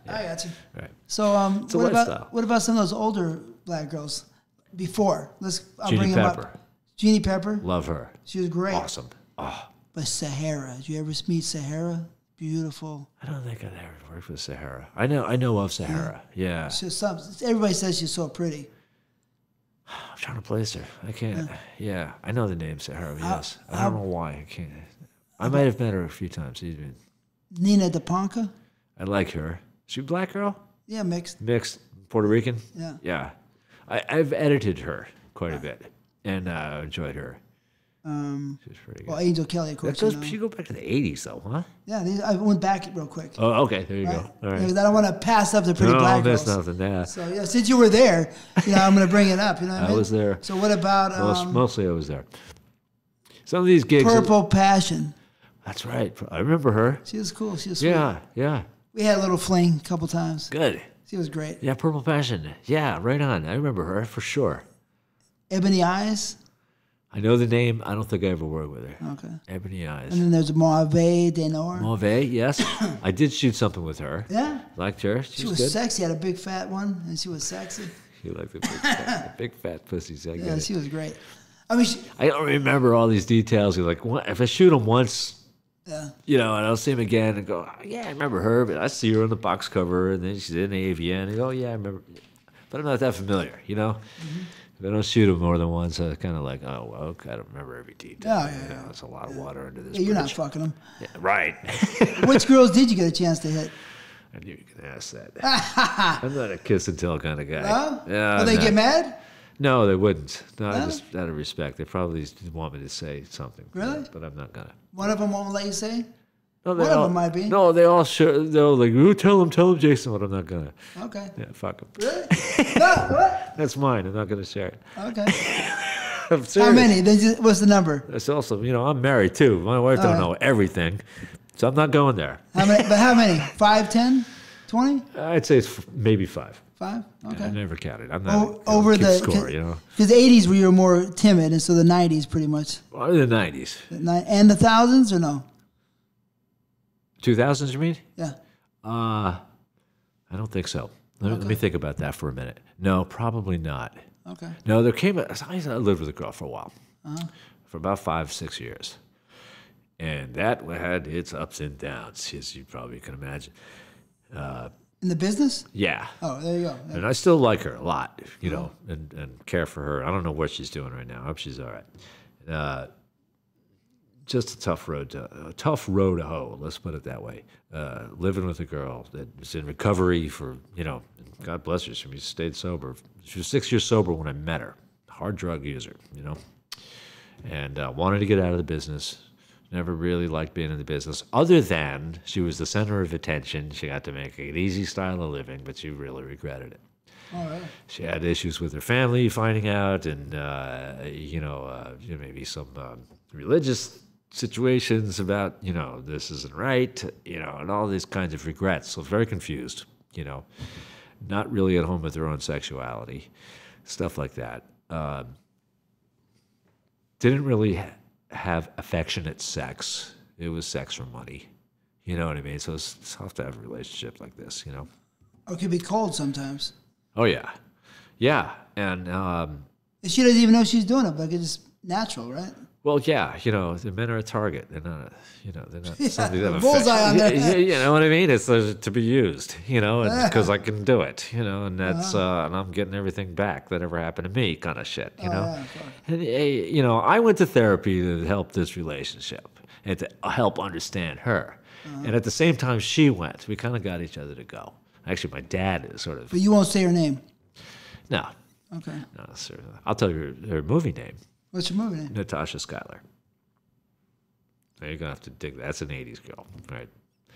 I got you. Right. So, what about some of those older black girls before? I'll bring them up. Jeannie Pepper. Love her. She was great. Awesome. Oh. But Sahara, did you ever meet Sahara? Beautiful. I don't think I've ever worked with Sahara. I know of Sahara. Yeah. Everybody says she's so pretty. I'm trying to place her. I can't. Yeah. I know the name Sahara. Yes. I don't know why. I can't. I might have met her a few times. Nina DePonca. I like her. She a black girl? Yeah, mixed. Mixed. Puerto Rican? Yeah. Yeah. I've edited her quite a bit and enjoyed her. She's pretty good. Well, Angel Kelly, of course. She go back to the 80s, though, huh? Yeah, I went back real quick. Oh, okay. There you go. All right. I don't want to pass up the pretty black girls. No, that's nothing. Yeah. So, yeah, since you were there, I'm going to bring it up. You know what I mean? I was there. So, what about... mostly I was there. Some of these gigs... Purple Passion. That's right. I remember her. She was cool. She was sweet. Yeah. We had a little fling a couple times. Good. She was great. Yeah, Purple Passion. Yeah, right on. I remember her for sure. Ebony Eyes. I know the name. I don't think I ever worked with her. Okay. Ebony Eyes. And then there's Mauvais Denor. Mauvais, yes. I did shoot something with her. Yeah. Liked her. She was good. Sexy. Had a big fat one, and she was sexy. She liked the big fat pussies. Yeah, she was great. I mean, I don't remember all these details. Like, if I shoot them once, yeah, and I'll see him again and go, oh, yeah, I remember her, but I see her on the box cover, and then she's in AVN, and go, yeah, I remember. But I'm not that familiar, Mm-hmm. If I don't shoot them more than once, I kind of like, oh, well, okay, I don't remember every detail. Yeah. It's a lot of water under this. Yeah, you're not fucking them. Yeah, right. Which girls did you get a chance to hit? I knew you were going to ask that. I'm not a kiss and tell kind of guy. No? Yeah. Will they get mad? No, they wouldn't. No, just out of respect. They probably want me to say something. Really? But I'm not going to. One of them won't let you say? No, one of them might be. No, they all sure. They're like, ooh, tell him, Jason, but I'm not going to. Okay. Yeah, fuck him. Really? No, what? That's mine. I'm not going to share it. Okay. I'm serious. How many? What's the number? That's also, I'm married too. My wife don't know everything, so I'm not going there. How many? 5, 10, 20? I'd say it's maybe 5. 5? Okay. Yeah, I never counted. I'm not over the score, Because the 80s we were more timid, and so the 90s pretty much. Or the 90s. And the thousands or no? 2000s, you mean? Yeah. I don't think so. Let me think about that for a minute. No, probably not. Okay. No, I lived with a girl for a while, for about 5, 6 years. And that had its ups and downs, as you probably can imagine. In the business? Yeah. Oh, there you go. Yeah. And I still like her a lot, and care for her. I don't know what she's doing right now. I hope she's all right. Just a tough road to hoe. Let's put it that way. Living with a girl that was in recovery for, God bless her, she stayed sober. She was 6 years sober when I met her. Hard drug user, and wanted to get out of the business. Never really liked being in the business, other than she was the center of attention. She got to make an easy style of living, but she really regretted it. Oh, really? She had issues with her family finding out, and maybe some religious situations about this isn't right, and all these kinds of regrets. So very confused, not really at home with her own sexuality, stuff like that. Didn't really have affectionate sex. It was sex for money. You know what I mean? So it's tough to have a relationship like this, Or it could be cold sometimes. Oh, yeah. Yeah. And she doesn't even know she's doing it, but it's just natural, right? Well, yeah, the men are a target. They're not, they're not somebody that bullseye on their you know what I mean? It's to be used, and because I can do it, and that's and I'm getting everything back that ever happened to me, kind of shit, And I went to therapy to help this relationship and to help understand her, and at the same time she went. We kind of got each other to go. Actually, my dad is sort of. But you won't say her name. No. Okay. No, sir. I'll tell you her movie name. What's your movie name? Natasha Schuyler. Now you're gonna have to dig that. That's an '80s girl, right?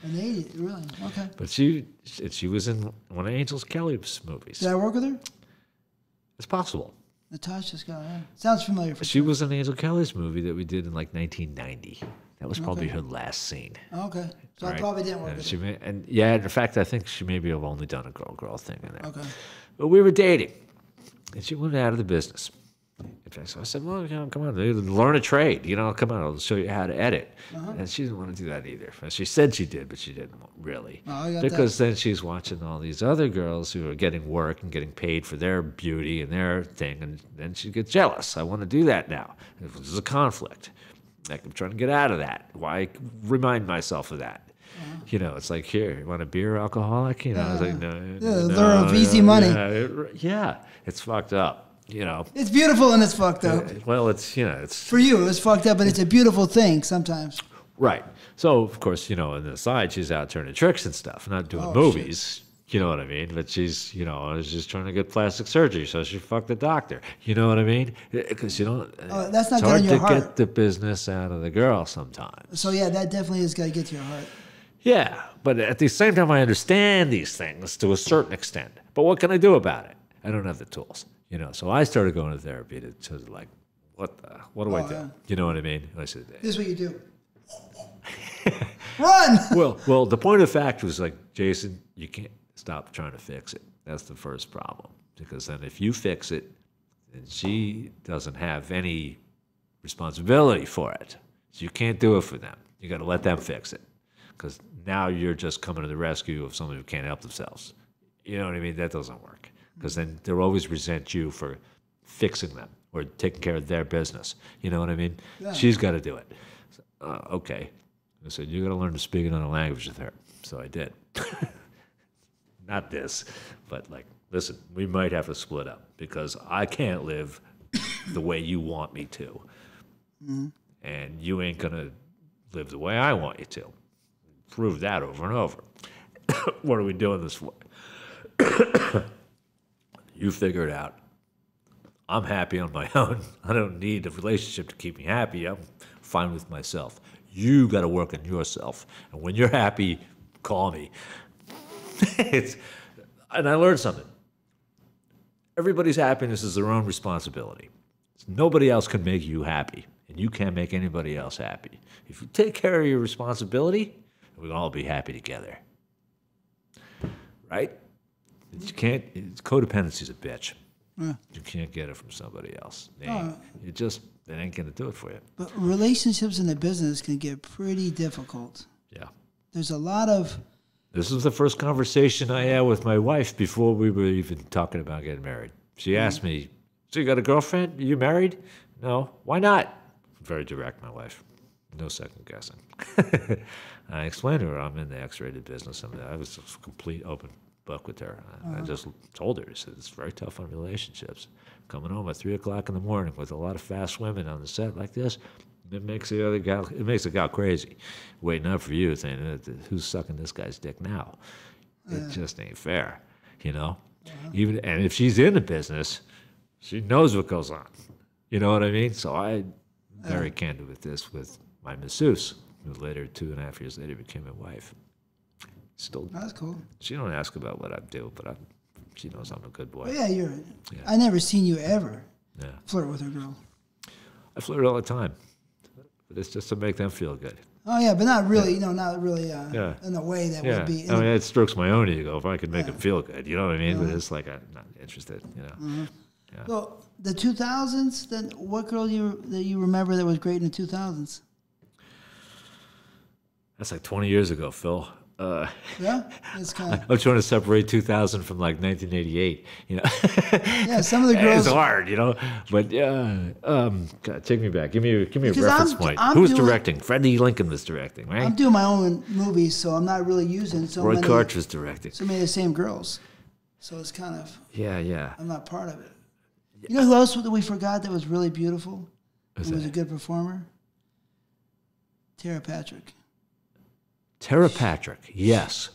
An '80s, really? Okay. But she was in one of Angel Kelly's movies. Did I work with her? It's possible. Natasha Schuyler. Sounds familiar. She was in Angel Kelly's movie that we did in like 1990. That was probably her last scene. Okay. So I probably didn't work with her. In fact, I think she maybe have only done a girl-girl thing in there. Okay. But we were dating, and she went out of the business. In fact, so I said, well, come on, learn a trade. Come on, I'll show you how to edit. And she didn't want to do that either. She said she did, but she didn't really. Because then she's watching all these other girls who are getting work and getting paid for their beauty and their thing, and then she gets jealous. I want to do that now. This is a conflict. Like, I'm trying to get out of that. Why remind myself of that? It's like, here, you want a beer, alcoholic? It's like, no. Lure of easy money. Yeah, it's fucked up. It's beautiful and it's fucked up. Well, it's for you. It's fucked up, but it's a beautiful thing sometimes. Right. So of course, on the side, she's out turning tricks and stuff, not doing movies. Shit. You know what I mean? But she's, just trying to get plastic surgery, so she fucked the doctor. You know what I mean? Because that's not it's hard your to heart. Get the business out of the girl sometimes. So yeah, that definitely has got to get to your heart. Yeah, but at the same time, I understand these things to a certain extent. But what can I do about it? I don't have the tools. So I started going to therapy to like, what do I do? Yeah. You know what I mean? I said, this is what you do. Run! Well, the point of fact was like, Jason, you can't stop trying to fix it. That's the first problem. Because then if you fix it, then she doesn't have any responsibility for it. So you can't do it for them. You got to let them fix it. Because now you're just coming to the rescue of someone who can't help themselves. You know what I mean? That doesn't work. Because then they'll always resent you for fixing them or taking care of their business. You know what I mean? Yeah. She's got to do it. So, okay. I said, you got to learn to speak another language with her. So I did. Not this, but like, listen, we might have to split up because I can't live the way you want me to. Mm-hmm. And you ain't going to live the way I want you to. Prove that over and over. What are we doing this for? You figure it out. I'm happy on my own. I don't need a relationship to keep me happy. I'm fine with myself. You got to work on yourself. And when you're happy, call me. And I learned something. Everybody's happiness is their own responsibility. Nobody else can make you happy, and you can't make anybody else happy. If you take care of your responsibility, we can all be happy together. Right? You can't. Codependency is a bitch. Yeah. You can't get it from somebody else. It ain't gonna do it for you. But relationships in the business can get pretty difficult. Yeah. There's a lot of. This was the first conversation I had with my wife before we were even talking about getting married. She asked me, "So you got a girlfriend? Are you married?" No. Why not? Very direct, my wife. No second guessing. I explained to her I'm in the X-rated business, and I was a complete open book with her. I just told her, I said, it's very tough on relationships. Coming home at 3 o'clock in the morning with a lot of fast women on the set like this, it makes the gal crazy. Waiting up for you, saying, who's sucking this guy's dick now? It just ain't fair, Even and if she's in the business, she knows what goes on. You know what I mean? So I'm very candid with this with my masseuse, who later, 2.5 years later, became my wife. Still, that's cool. She don't ask about what I do, but she knows I'm a good boy. Well, yeah, I never seen you ever flirt with a girl. I flirt all the time, but it's just to make them feel good. Oh yeah, but not really, not really in a way that would be. I mean, it strokes my own ego if I could make them feel good. You know what I mean? But it's like I'm not interested. Yeah. Well, the 2000s. Then, what girl that you remember that was great in the 2000s? That's like 20 years ago, Phil. Yeah, it's kind of. I'm trying to separate 2000 from like 1988. Yeah, some of the girls. It's hard, But God, take me back. Give me a reference point. Who was directing? Freddie Lincoln was directing, right? I'm doing my own movies, so I'm not really using so Roy many. Karch was directing. So many of the same girls, so it's kind of. Yeah. I'm not part of it. You know who else that we forgot that was really beautiful? Who was a good performer? Tara Patrick. Tara Patrick, yes.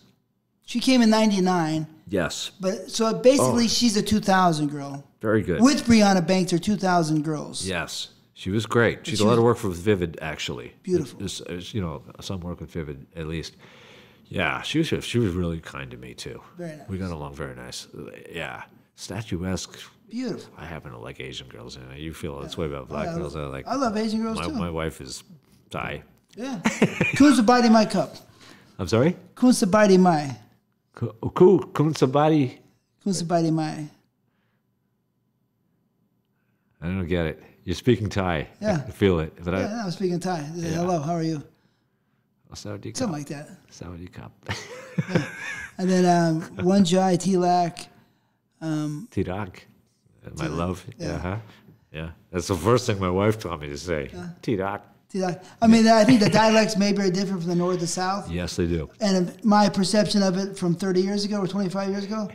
She came in 99. Yes. But so basically she's a 2000 girl. Very good. With Brianna Banks are 2000 girls. Yes. She was great. She did a lot of work with Vivid, actually. Beautiful. Some work with Vivid, at least. Yeah, she was really kind to me, too. Very nice. We got along very nice. Yeah. Statuesque. Beautiful. I happen to like Asian girls. You feel this way about black girls. I love Asian girls, too. My wife is Thai. Yeah. Kunsabadi my cup. I'm sorry? Kunsabadi mai. Kunsabadi? Kunsabadi mai. I don't get it. You're speaking Thai. Yeah. I feel it. But Yeah, I was speaking Thai. Hello, how are you? Something like that. Sawadee-kap. Yeah. And then one Jai Tilak. Tirak. My love. Yeah. Yeah. That's the first thing my wife taught me to say. Tirak. I mean, I think the dialects maybe are different from the north to south. Yes, they do. And my perception of it from 30 years ago or 25 years ago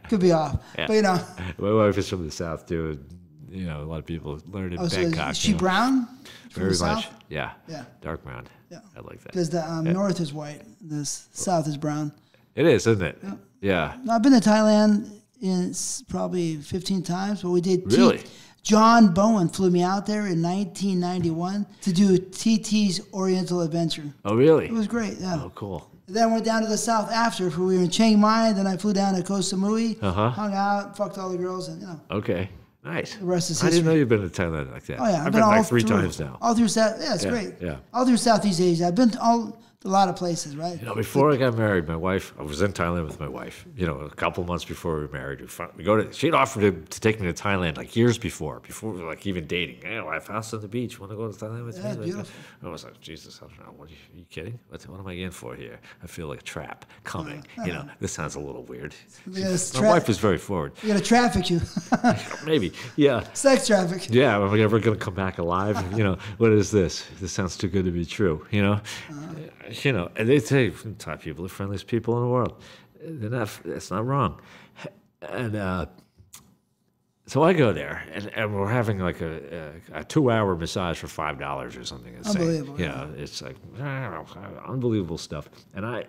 could be off. Yeah. But, you know. My wife is from the south, too. You know, a lot of people learn in Bangkok. So is she brown? Very much. South? Yeah. Dark brown. Yeah. I like that. Because the north is white. The south is brown. It is, isn't it? Yeah. I've been to Thailand probably 15 times, but we did. Really? John Bowen flew me out there in 1991 to do TT's Oriental Adventure. Oh, really? It was great, yeah. Oh, cool. Then went down to the south after. We were in Chiang Mai. Then I flew down to Koh Samui, hung out, fucked all the girls, and Okay, nice. The rest is history. I didn't know you've been to Thailand like that. Oh yeah, I've been like 3 times now. All through South. Yeah, it's great. Yeah. All through Southeast Asia. I've been to a lot of places, right? You know, before I got married, I was in Thailand with my wife. You know, a couple months before we were married, she'd offered to take me to Thailand like years before we were like even dating. Hey, I have a house on the beach. Want to go to Thailand with me? Beautiful. I was like, Jesus, I don't know. Are you kidding? What am I in for here? I feel like a trap coming. You know, this sounds a little weird. My wife was very forward. We're gonna traffic you. Maybe, yeah. Sex traffic. Yeah, am I ever going to come back alive? You know, what is this? This sounds too good to be true. You know. You know, and they say Thai people are the friendliest people in the world. They're not. That's not wrong. And so I go there, and we're having like a 2-hour massage for $5 or something. Insane. Unbelievable. You know, it's like unbelievable stuff. And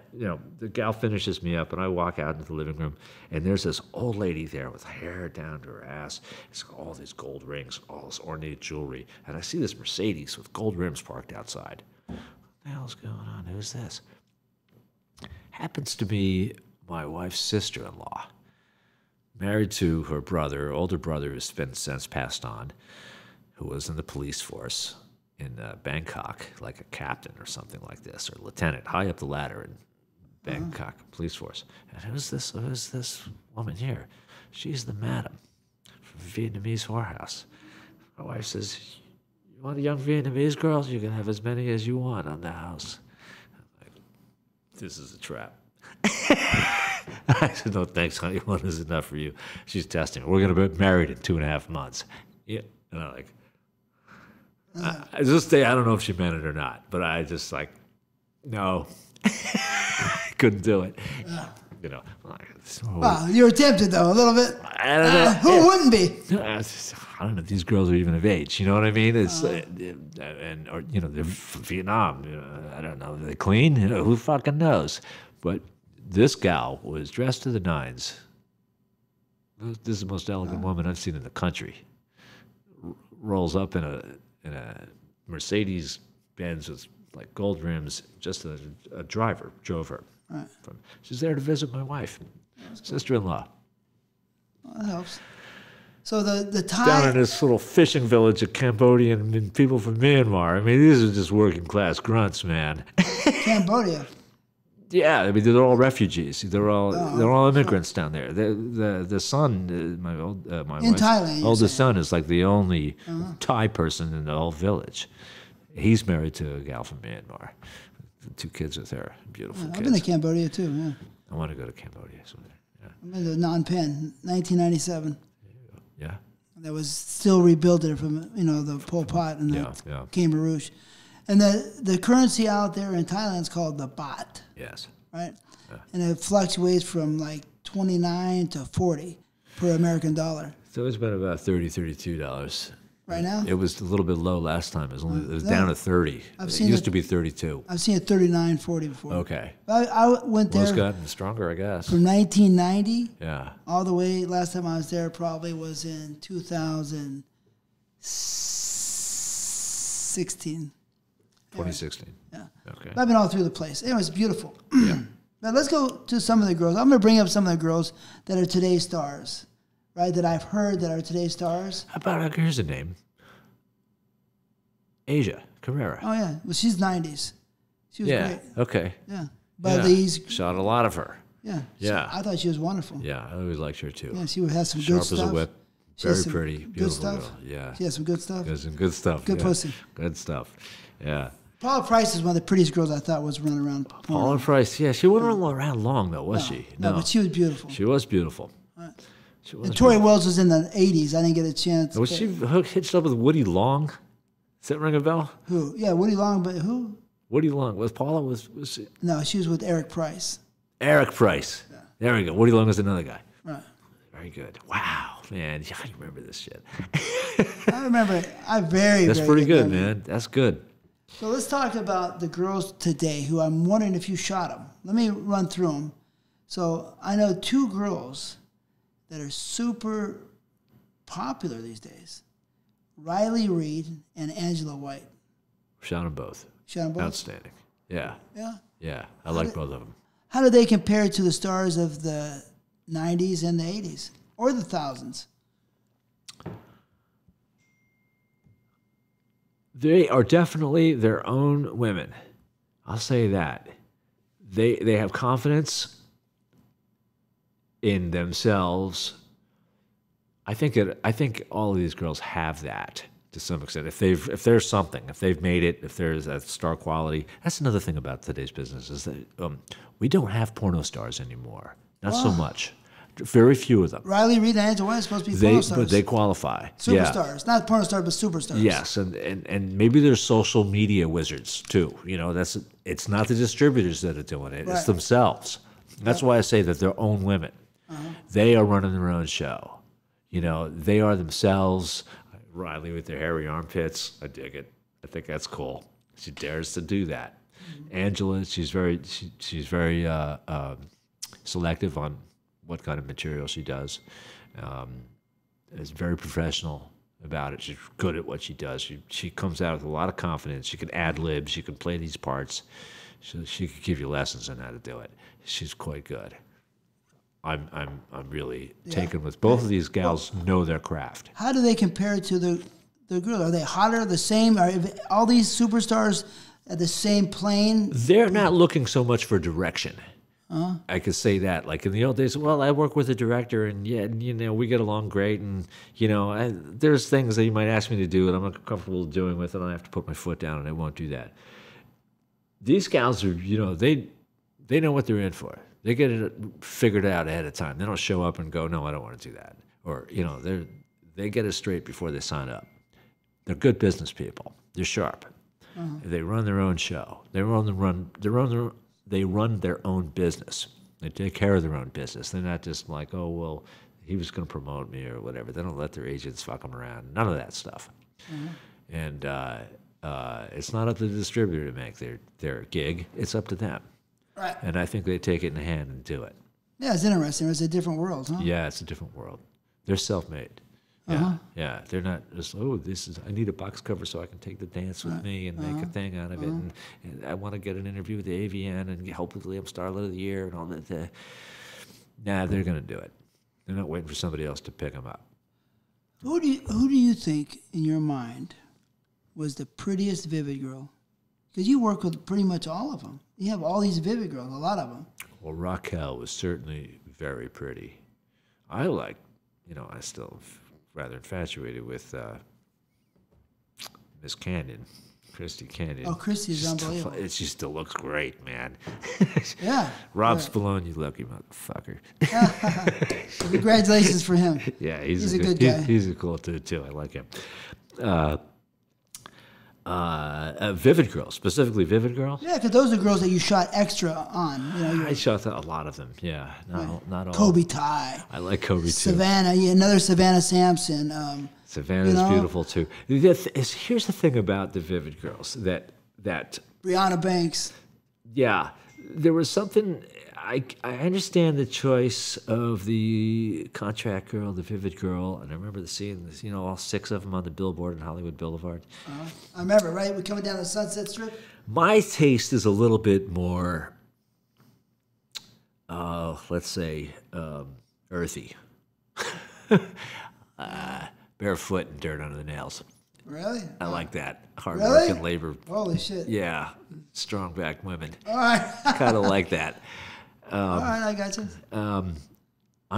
the gal finishes me up, and I walk out into the living room, and there's this old lady there with hair down to her ass. It's got all these gold rings, all this ornate jewelry, and I see this Mercedes with gold rims parked outside. What the hell's going on? Who's this? Happens to be my wife's sister-in-law, married to her brother, older brother who's been since passed on, who was in the police force in Bangkok, like a captain or something like this, or lieutenant, high up the ladder in Bangkok police force. And who's this woman here? She's the madam from Vietnamese whorehouse. My wife says, you want a young Vietnamese girl? You can have as many as you want on the house. I'm like, this is a trap. I said, no, thanks, honey. One is enough for you. She's testing. We're going to be married in 2.5 months. Yeah. And I'm like, I don't know if she meant it or not, but I just like, no. Couldn't do it. You know. Wow, you were tempted, though, a little bit. I don't know. Who wouldn't be? I don't know if these girls are even of age. You know what I mean? It's or they're from Vietnam. You know, I don't know. Are they clean? You know, who fucking knows? But this gal was dressed to the nines. This is the most elegant woman I've seen in the country. Rolls up in a Mercedes Benz with like gold rims. Just a driver drove her. Right. She's there to visit my wife, sister-in-law. Well, that helps. So the Thai... Down in this little fishing village of Cambodian and people from Myanmar. I mean, these are just working-class grunts, man. Cambodia. Yeah, I mean, they're all refugees. They're all immigrants down there. The son, my wife's Thailand, oldest son, is like the only Thai person in the whole village. He's married to a gal from Myanmar. 2 kids with her, beautiful kids. I've been to Cambodia too. Yeah. I want to go to Cambodia someday. Yeah. I've been to Phnom Penh, 1997. Yeah. That was still rebuilt from the Pol Pot and the Khmer Rouge, and the currency out there in Thailand is called the baht. Yes. Right. Yeah. And it fluctuates from like 29 to 40 per American dollar. So it's been about $32. Right now? It was a little bit low last time. It was down to 30. It used to be 32. I've seen it 39, 40 before. Okay. I went there. Well, it's gotten stronger, I guess. From 1990. Yeah. All the way. Last time I was there probably was in 2016. 2016. Yeah. Okay. But I've been all through the place. It was beautiful. Yeah. But let's go to some of the girls. I'm going to bring up some of the girls that are today's stars. Right, that I've heard that are today's stars. How about, here's a name. Asia Carrera. Oh, yeah. Well, she's 90s. She was great. Okay. Yeah. Belize. Shot a lot of her. Yeah. Yeah. I thought she was wonderful. Yeah, I always liked her, too. Yeah, she would have some Sharp good stuff. Sharp as a whip. Very pretty, beautiful good stuff. girl. Yeah. She has some good stuff. There's some good stuff. Good pussy. Good stuff. Yeah. Paula Price is one of the prettiest girls I thought was running around. Paula Price, yeah, she wasn't around long though, was she? No, but she was beautiful. She was beautiful. Right. She was and Tori Wells was in the 80s. I didn't get a chance. Was she hitched up with Woody Long? Does that ring a bell? Who? Yeah, Woody Long, but who? Woody Long. Was Paula, was she? No, she was with Eric Price. Eric Price. Yeah. There we go. Woody Long was another guy. Right. Very good. Wow, man. Yeah, I remember this shit. I remember it. That's pretty good, man. That's good. So let's talk about the girls today who I'm wondering if you shot them. Let me run through them. So I know 2 girls that are super popular these days. Riley Reid and Angela White. Shot them both. Shot them both? Outstanding. Yeah. Yeah? Yeah, I like both of them. How do they compare to the stars of the 90s and the 80s? Or the thousands? They are definitely their own women. I'll say that. They have confidence in themselves. I think all of these girls have that to some extent. If there's something, if they've made it, if there's a star quality. That's another thing about today's business is that we don't have porno stars anymore. Not so much. Very few of them. Riley Reid and Angela White are supposed to be porno stars. But they qualify. Superstars. Yeah. Not porno stars, but superstars. Yes, and maybe there's social media wizards too. You know, it's not the distributors that are doing it. Right. It's themselves. That's why I say that they're own women. They are running their own show. You know, they are themselves. Riley with their hairy armpits. I dig it. I think that's cool. She dares to do that. Angela, she's very selective on what kind of material she does. Is very professional about it. She's good at what she does. She comes out with a lot of confidence. She can ad-lib. She can play these parts. She could give you lessons on how to do it. She's quite good. I'm really taken with both of these gals. Know their craft. How do they compare to the girl? Are they hotter? The same? Are all these superstars at the same plane? They're not looking so much for direction. I could say that. Like in the old days, well, I work with a director, and you know, we get along great, and you know, there's things that you might ask me to do, and I'm not comfortable doing with, and I have to put my foot down, and I won't do that. These gals are, you know, they know what they're in for. They get it figured out ahead of time. They don't show up and go, no, I don't want to do that, or you know, they get it straight before they sign up. They're good business people. They're sharp. They run their own show. They run their own business. They take care of their own business. They're not just like, oh, well, he was going to promote me or whatever. They don't let their agents fuck them around. None of that stuff. And it's not up to the distributor to make their gig. It's up to them. Right. And I think they take it in the hand and do it. Yeah, it's interesting. It's a different world, huh? Yeah, it's a different world. They're self-made. Yeah, yeah. They're not just, oh, I need a box cover so I can take the dance with me and make a thing out of it. And I want to get an interview with the AVN and hopefully I'm Starlet of the Year and all that. Nah, they're going to do it. They're not waiting for somebody else to pick them up. Who do you think, in your mind, was the prettiest Vivid girl? Because you work with pretty much all of them. You have all these Vivid girls, a lot of them. Well, Raquel was certainly very pretty. I like, you know, I still rather infatuated with Miss Canyon, Christy Canyon. Oh, Christy's unbelievable. She still looks great, man. Yeah. Rob Spallone, you lucky motherfucker. Congratulations for him. Yeah, he's a good guy. He's a cool dude, too. I like him. Vivid girls, specifically Vivid girls. Yeah, because those are girls that you shot extra on. You know, I shot a lot of them. Yeah, not all. Kobe Ty. I like Kobe too. Savannah, another Savannah Sampson. Savannah's beautiful too. Here's the thing about the Vivid girls that Brianna Banks. Yeah, there was something. I understand the choice of the contract girl, the Vivid girl, and I remember seeing this, you know, all 6 of them on the billboard in Hollywood Boulevard. I remember, right? We're coming down the Sunset Strip. My taste is a little bit more, let's say, earthy. Barefoot and dirt under the nails. Really? I like that. Hard-working labor. Holy shit. Yeah. Strong-backed women. All right. Kind of like that. All right, I got you. I'm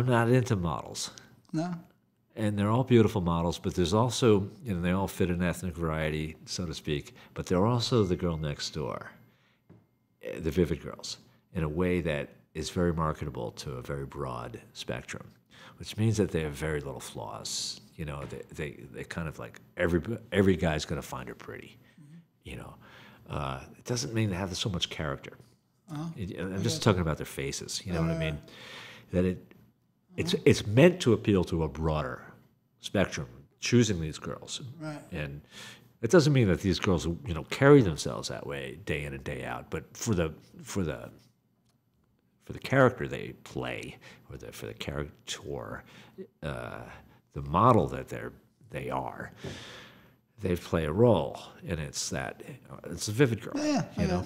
not into models. No? and they're all beautiful models, but there's also, they all fit an ethnic variety, so to speak, but they're also the girl next door, the vivid girls, in a way that is very marketable to a very broad spectrum, which means that they have very little flaws. They kind of like, every guy's going to find her pretty, It doesn't mean they have so much character. I'm just talking about their faces, you know what I mean? That it's meant to appeal to a broader spectrum, choosing these girls. Right. And it doesn't mean that these girls, carry themselves that way day in and day out, but for the character they play, or for the character, the model that they are, they play a role, and it's a vivid girl. Yeah.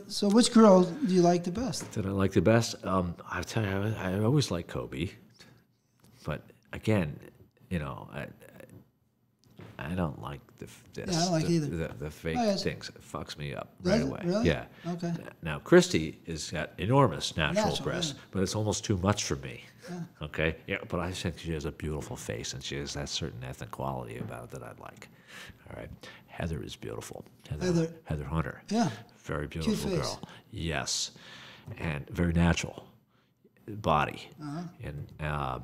So which girl do you like the best? Did I like the best? I tell you, I always liked Kobe, but again, I don't like this. Yeah, I don't like it either. The fake things. It fucks me up Does right it? away. Really? Yeah. Okay. Now, Christy has got enormous natural breasts, yeah. but it's almost too much for me. Yeah. Okay? Yeah, but I think she has a beautiful face, and she has that certain ethnic quality about it that I like. All right. Heather is beautiful. Heather Hunter. Yeah. Very beautiful girl. Yes. And very natural body. And I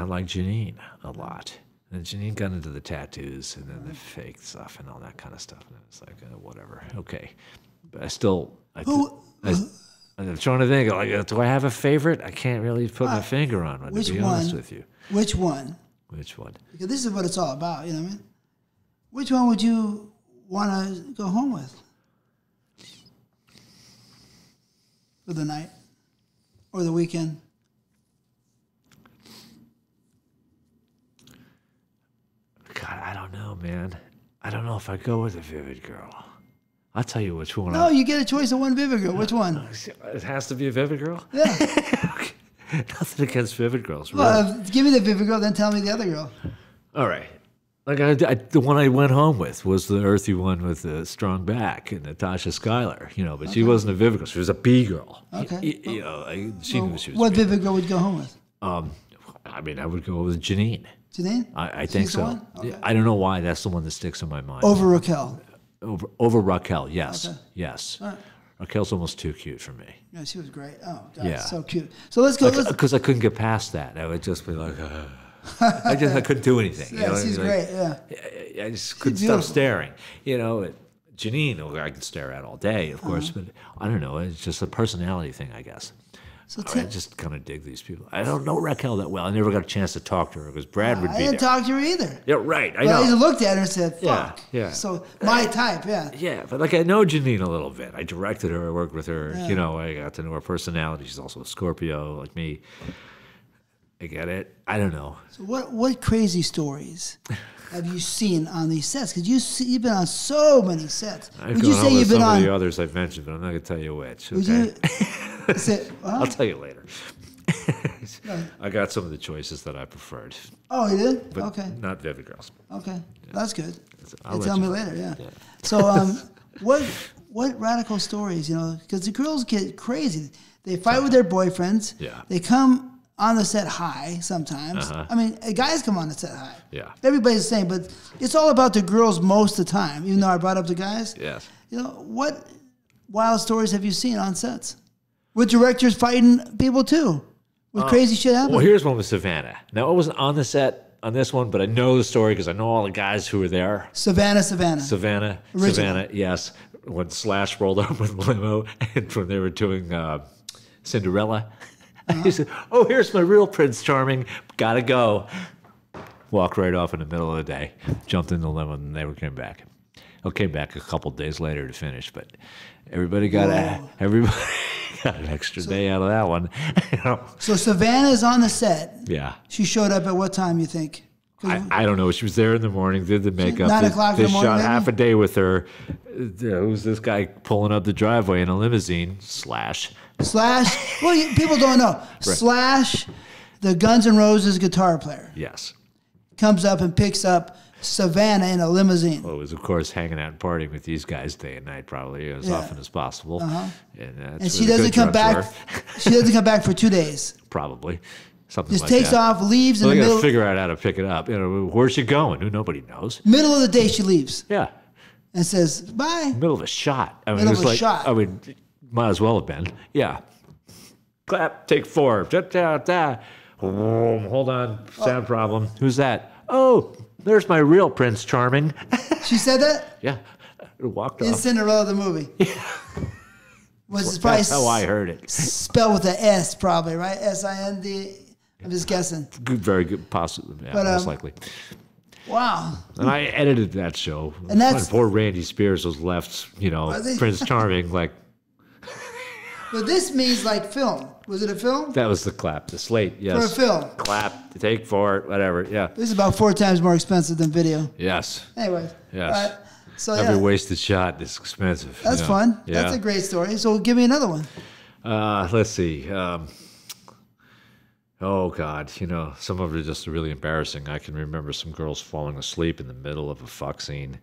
like Janine a lot. And Janine got into the tattoos and then the fake stuff and all that kind of stuff. And it's like, whatever. Okay. But I'm trying to think, like, do I have a favorite? I can't really put my finger on one, to be honest with you. Which one? Which one? Because this is what it's all about, you know what I mean? Which one would you want to go home with? For the night? Or the weekend? God, I don't know, man. I don't know if I go with a vivid girl. I'll tell you which one. No, you get a choice of one vivid girl. Which one? It has to be a vivid girl? Yeah. Okay. Nothing against vivid girls. Really. Well, give me the vivid girl, then tell me the other girl. All right. Like the one I went home with was the earthy one with the strong back, and Natasha Schuyler. But she wasn't a vivid girl. She was a B girl. Okay. She knew she was. What vivid girl would you go home with? I would go with Janine. Janine? I think She's the so. one? Okay. I don't know why that's the one that sticks in my mind. Over Raquel. Over Raquel, yes. Okay. Yes. All right. Raquel's almost too cute for me. Yeah, she was great. Oh, God, Yeah. so cute. So let's go. Because I couldn't get past that. I would just be like, I couldn't do anything. Yeah, she's great, I just couldn't stop staring. Janine, I could stare at all day, of course, but I don't know. It's just a personality thing, I guess. So I just kind of dig these people. I don't know Raquel that well. I never got a chance to talk to her because Brad would be there. I didn't talk to her either. Yeah, right. I But know. I looked at her and said, fuck. Yeah. So my type, yeah. Yeah, but I know Janine a little bit. I directed her. I worked with her. Yeah. I got to know her personality. She's also a Scorpio like me. I get it. I don't know. So what crazy stories have you seen on these sets? Because you've been on so many sets. Would you say you've been on some of the others I've mentioned, but I'm not going to tell you which. Okay? I'll tell you later. I got some of the choices that I preferred. Oh, you did? But okay. Not vivid girls. Okay, that's good. You'll tell me later. Yeah. So, what radical stories? Because the girls get crazy. They fight with their boyfriends. Yeah. They come on the set high sometimes. I mean, guys come on the set high. Yeah. Everybody's the same, but it's all about the girls most of the time. Even though I brought up the guys. Yes. What wild stories have you seen on sets? With directors fighting people too, with crazy shit happening. Well, here's one with Savannah. Now, I wasn't on the set on this one, but I know the story because I know all the guys who were there. Savannah, yes. When Slash rolled up with limo, and when they were doing Cinderella, he said, "Oh, here's my real Prince Charming. Gotta go." Walked right off in the middle of the day. Jumped in the limo, and they came back. Came back a couple days later to finish, but everybody got an extra day out of that one. So Savannah's on the set. Yeah. She showed up at what time, you think? I don't know. She was there in the morning, did the makeup. 9 o'clock in the morning, They shot maybe? half a day with her. Who's this guy pulling up the driveway in a limousine? Slash. Well, people don't know. Right. Slash, the Guns N' Roses guitar player. Yes. Comes up and picks up Savannah in a limousine. Well, it was, of course, hanging out and partying with these guys day and night, probably as often as possible. And that's she where the doesn't good come back. drugs were. She doesn't come back for 2 days. Probably. something Just like takes that. off, leaves Well, in they the got to middle. figure out how to pick it up. You know, where's she going? Who nobody knows. Middle of the day, she leaves Yeah, and says, bye. middle of a shot. I mean, Middle it was of a like, shot. I mean, might as well have been. Yeah. Clap, take 4. Da, da, da. Hold on, sound problem. Who's that? Oh, there's my real Prince Charming. She said that? Yeah, walked In off. Cinderella, the movie. Was probably That's how I heard it. spelled with an S, probably, right? S-I-N-D. I'm just guessing. Good, very good, possibly, yeah, But, most likely. Wow. And I edited that show. And that's- Poor Randy Spears was left, you know, Was he? Prince Charming, like, But this means like film. Was it a film? that was the clap, the slate, For a yes. film. Clap, take 4, whatever, yeah. This is about 4 times more expensive than video. Yes, Anyways. yes. All right. So Every yeah, wasted shot is expensive. that's you know. fun. Yeah. That's a great story. So give me another one. Let's see. Oh, God. You know, some of it is just really embarrassing. I can remember some girls falling asleep in the middle of a fuck scene.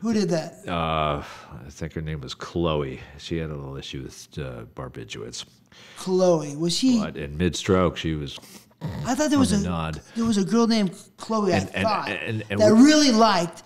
Who did that? I think her name was Chloe. She had a little issue with barbiturates. Chloe. Was she? But in mid-stroke, she was I thought there was on a the nod. there was a girl named Chloe. And- I thought and that we- really liked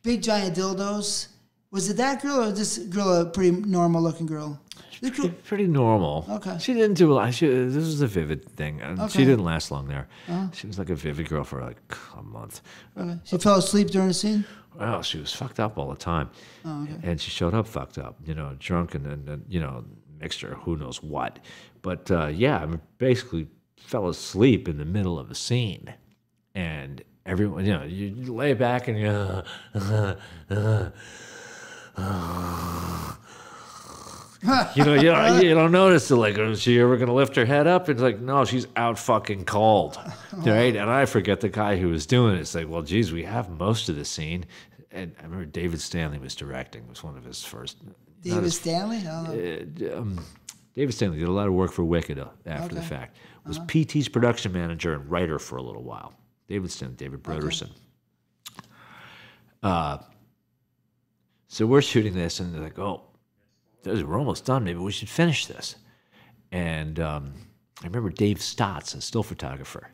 big giant dildos. Was it that girl or was this girl a pretty normal looking girl? This girl, Pretty normal. Okay. She didn't do a lot. This was a Vivid thing. And Okay. She didn't last long there. She was like a Vivid girl for like a month. okay. She fell asleep during the scene. Well, she was fucked up all the time. And she showed up fucked up, you know, drunk and you know, mixture, who knows what. But yeah, I mean, basically fell asleep in the middle of a scene. And everyone, you know, you lay back and you don't notice it. Like, is she ever gonna lift her head up? It's like, no, she's out fucking cold, right? And I forget the guy who was doing it. It's like, well, geez, we have most of the scene. And I remember David Stanley was directing. It was one of his first. David Stanley. I don't know. David Stanley did a lot of work for Wicked after the Okay. fact. Was PT's production manager and writer for a little while. David Stanley, David Broderson. So we're shooting this, and they're like, oh, we're almost done. Maybe we should finish this. And I remember Dave Stotts, a still photographer.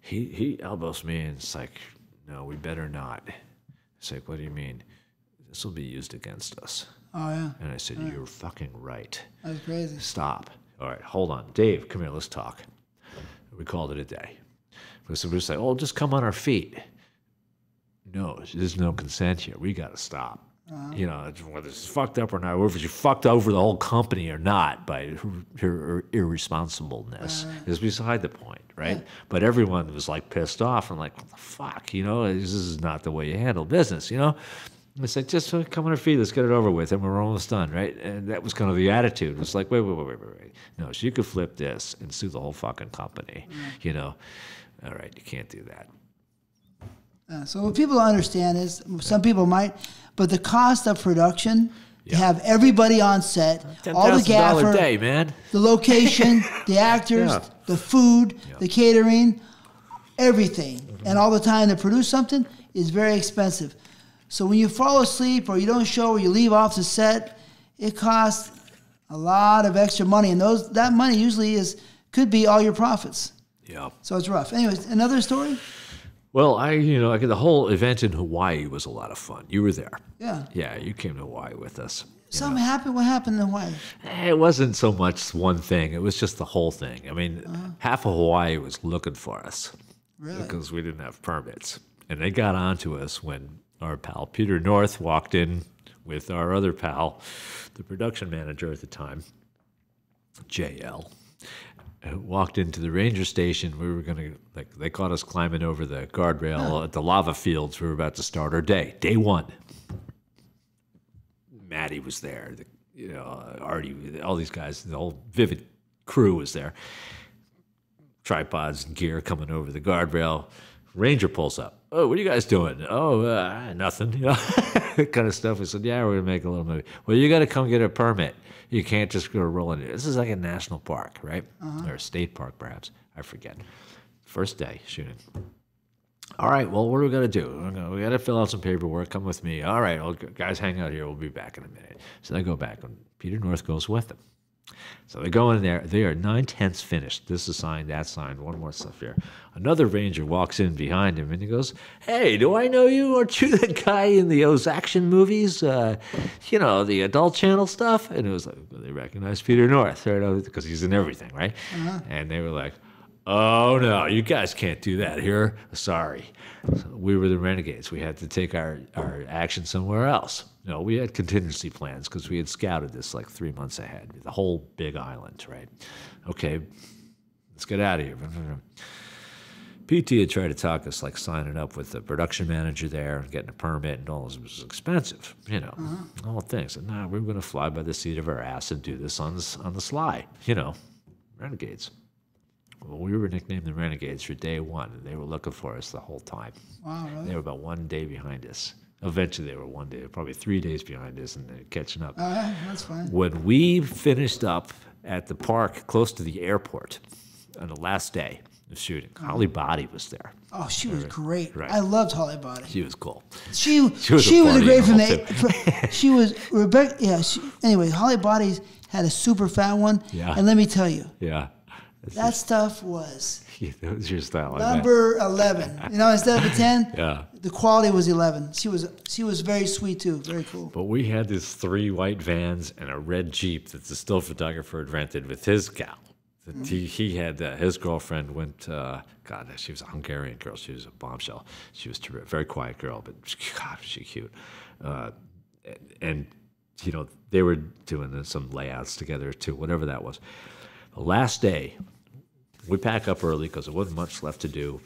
He elbows me, and it's like, no, we better not. It's like, what do you mean? This will be used against us. Oh yeah. And I said, you're fucking right. That's crazy. Stop. All right, hold on. Dave, come here, let's talk. We called it a day. So we say, oh, just come on our feet. No, there's no consent here. We got to stop. You know, whether it's fucked up or not, whether you fucked over the whole company or not by her irresponsibleness is beside the point, right? Yeah. But everyone was like pissed off and like, what the fuck? You know, this is not the way you handle business, you know? And it's like, just come on our feet, let's get it over with, and we're almost done, right? And that was kind of the attitude. It was like, wait. No, so you could flip this and sue the whole fucking company, you know? All right, you can't do that. So what people don't understand is some people might, but the cost of production to Yeah. have everybody on set, all the $10,000 gaffer, a day, man. the location, the actors, Yeah. the food, the catering, everything, and all the time to produce something is very expensive. So when you fall asleep or you don't show or you leave off the set, it costs a lot of extra money, and that money usually could be all your profits. Yeah. So it's rough. Anyways, another story? Well, the whole event in Hawaii was a lot of fun. You were there. Yeah. Yeah, you came to Hawaii with us. Something happened? What happened in Hawaii? It wasn't so much one thing. It was just the whole thing. I mean, half of Hawaii was looking for us. Really? Because we didn't have permits. And they got onto us when our pal Peter North walked in with our other pal, the production manager at the time, JL. Walked into the ranger station. We were going to, they caught us climbing over the guardrail at the lava fields. We were about to start our day. Day one. Maddie was there. Artie, all these guys, the whole Vivid crew was there. Tripods and gear coming over the guardrail. Ranger pulls up. Oh, what are you guys doing? Oh, nothing. You know, that kind of stuff. We said, yeah, we're going to make a little movie. Well, you got to come get a permit. You can't just go rolling. This is like a national park, right? Or a state park, perhaps. I forget. First day shooting. All right, well, what are we going to do? We got to fill out some paperwork. Come with me. All right, guys, hang out here. We'll be back in a minute. So they go back, and Peter North goes with them. So they go in there. They are 9/10 finished. This is signed, that signed, one more stuff here. Another ranger walks in behind him, and he goes, "Hey, do I know you? Aren't you the guy in those action movies? You know, the adult channel stuff?" And it was like, well, they recognized Peter North, right? Because he's in everything, right? And they were like, "Oh, no, you guys can't do that here. Sorry." So we were the renegades. We had to take our action somewhere else. No, we had contingency plans because we had scouted this like 3 months ahead, the whole big island, right? Okay, let's get out of here. PT had tried to talk us like signing up with the production manager there and getting a permit and all this. It was expensive, you know, all things. And nah, we were going to fly by the seat of our ass and do this on the sly, you know, renegades. Well, we were nicknamed the Renegades for day one, and they were looking for us the whole time. Wow, really? They were about 1 day behind us. Eventually, they were 1 day, probably 3 days behind us, and they're catching up. That's fine. When we finished up at the park close to the airport on the last day of shooting, Holly Body was there. Oh, she was great. Right. I loved Holly Body. She was cool. She was a great from the. She was Rebecca. Yeah. Anyway, Holly Body had a super fat one. Yeah. And let me tell you. Yeah. That stuff was That was your style. number 11. You know, instead of a 10, yeah, the quality was 11. She was very sweet too, very cool. But we had these 3 white vans and a red Jeep that the still photographer had rented with his gal. He had his girlfriend went. God, she was a Hungarian girl. She was a bombshell. She was terrific, very quiet girl, but God, was she cute. And you know, they were doing some layouts together too, whatever that was. The last day, we pack up early because there wasn't much left to do.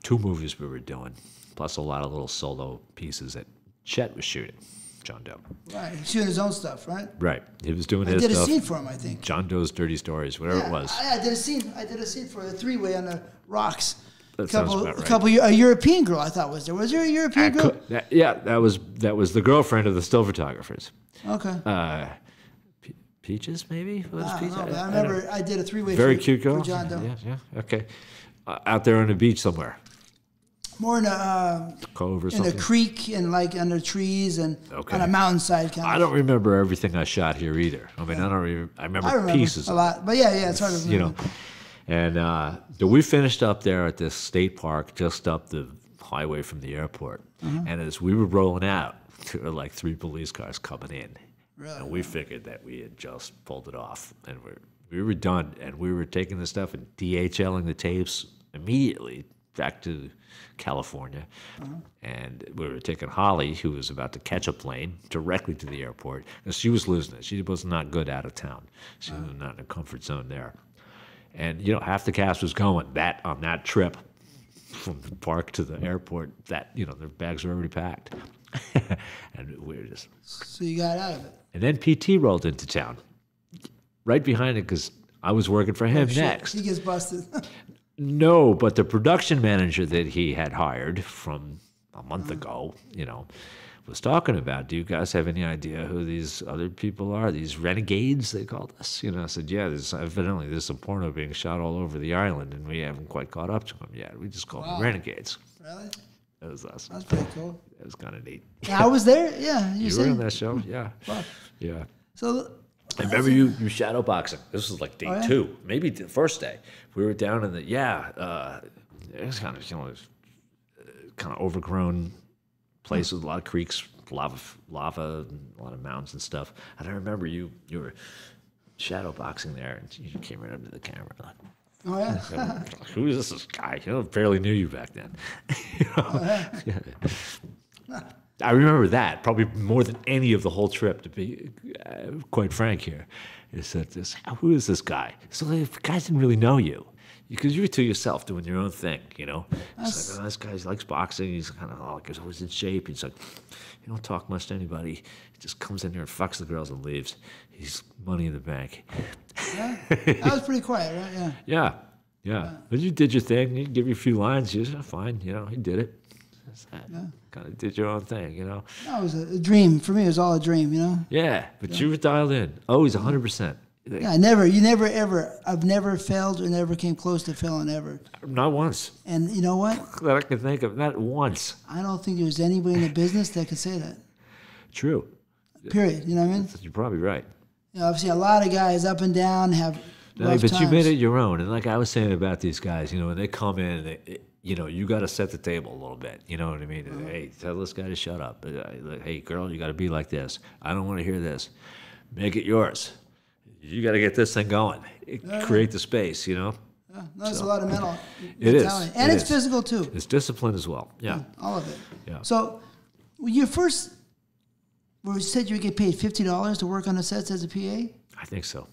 2 movies we were doing, plus a lot of little solo pieces that Chet was shooting, John Doe. Right, he's shooting his own stuff, right? Right, he was doing his stuff. I did stuff. a scene for him, I think. John Doe's Dirty Stories, whatever it was. I did a scene. I did a scene for the 3-way on the rocks. That sounds about right. A European girl, I thought was there. Was there a European girl? That was the girlfriend of the still photographers. Okay. Peaches, maybe? Peaches? I remember I did a 3-way very cute girl. for John Doe. Yeah, okay. Out there on the beach somewhere. More in a cove or in something. a creek and like under trees and on a mountainside kind of. I don't remember everything I shot here either. I mean, I remember pieces a lot, but yeah, it's hard to remember. You know, and we finished up there at this state park just up the highway from the airport, and as we were rolling out, there were like 3 police cars coming in. Really? And we figured that we had just pulled it off, and we were done, and we were taking the stuff and DHLing the tapes immediately back to California, and we were taking Holly, who was about to catch a plane, directly to the airport, because she was losing it. She was not good out of town. She was not in a comfort zone there. And, you know, half the cast was going on that trip from the park to the airport, that, you know, their bags were already packed. And we were just... So you got out of it. And then PT rolled into town, right behind it, because I was working for him next. He gets busted. No, but the production manager that he had hired from a month ago, you know, was talking about, do you guys have any idea who these other people are? These renegades, they called us. You know, I said, yeah, evidently there's some porno being shot all over the island, and we haven't quite caught up to them yet. We just call them renegades. Really? That was us. That's pretty cool. It was kind of neat. Yeah, I was there. Yeah, you were on that show. Yeah, wow. Yeah. So I remember you shadow boxing. This was like day 2, maybe the first day. We were down in the it was kind of kind of overgrown place with a lot of creeks, lava, and a lot of mountains and stuff. And I remember you were shadow boxing there, and you came right up to the camera like. Oh, yeah. Who is this guy? You know, barely knew you back then. You know? I remember that probably more than any of the whole trip, to be quite frank here. Is that who is this guy? So the guys didn't really know you because you were to yourself doing your own thing, you know? It's like, oh, this guy likes boxing. He's kind of like, he's always in shape. He's like, he don't talk much to anybody. He just comes in here and fucks the girls and leaves. He's money in the bank. Yeah, that was pretty quiet, right? Yeah. Yeah. But you did your thing. He give you a few lines. You said, fine. You know, he did it. Kind of did your own thing, you know? No, it was a dream. For me, it was all a dream, you know? Yeah, but you were dialed in. Always 100%. Yeah, I've never failed or never came close to failing ever. Not once. And you know what? That I can think of, not once. I don't think there's anybody in the business that could say that. True. Period. You know what I mean? You're probably right. You know, I've seen a lot of guys up and down have No, rough but times. you made it your own. And like I was saying about these guys, you know, when they come in, you know, you got to set the table a little bit. You know what I mean? Hey, tell this guy to shut up. Hey, girl, you got to be like this. I don't want to hear this. Make it yours. You got to get this thing going. Create the space, you know? Yeah, no, it's a lot of mentality. Is. And It it's is. physical, too. It's discipline as well. Yeah. All of it. Yeah. So, your first, where you said you would get paid $50 to work on the sets as a PA? I think so.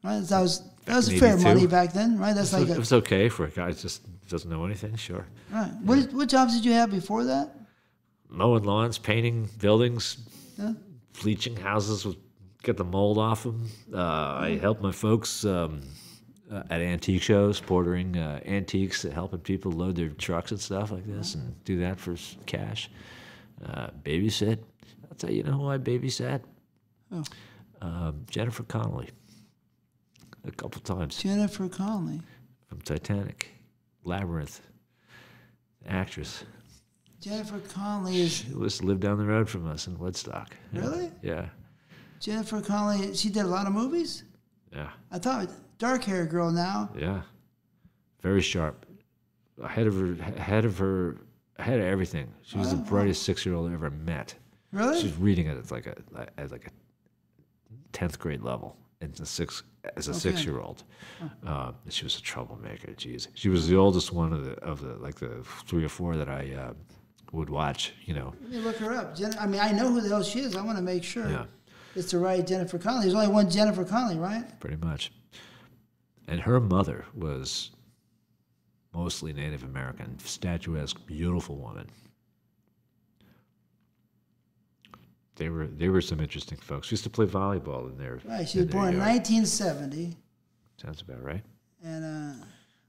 Right? That was in fair 82. money back then, right? That's like It was okay for a guy who just doesn't know anything, sure. right. What jobs did you have before that? Mowing lawns, painting buildings, Yeah. bleaching houses, get the mold off them. I helped my folks at antique shows, portering antiques, helping people load their trucks and stuff like this, and do that for cash. Babysit. I'll tell you, know who I babysat? Jennifer Connelly. A couple times. Jennifer Connelly. From Titanic. Labyrinth. Actress. Jennifer Connelly is... She lived down the road from us in Woodstock. Really? Yeah. Jennifer Connelly, she did a lot of movies? Yeah. I thought dark-haired girl now. Yeah. Very sharp. Ahead of everything. She was the brightest 6-year-old I ever met. Really? She was reading it at like a 10th grade level as a 6-year-old. She was a troublemaker. Jeez. She was the oldest one of the 3 or 4 that I would watch, you know. Let me look her up. I mean, I know who the hell she is. I want to make sure it's the right Jennifer Connelly. There's only one Jennifer Connelly, right? Pretty much. And her mother was mostly Native American, statuesque, beautiful woman. They were some interesting folks. She used to play volleyball in there. Right. She was born in 1970. Sounds about right. And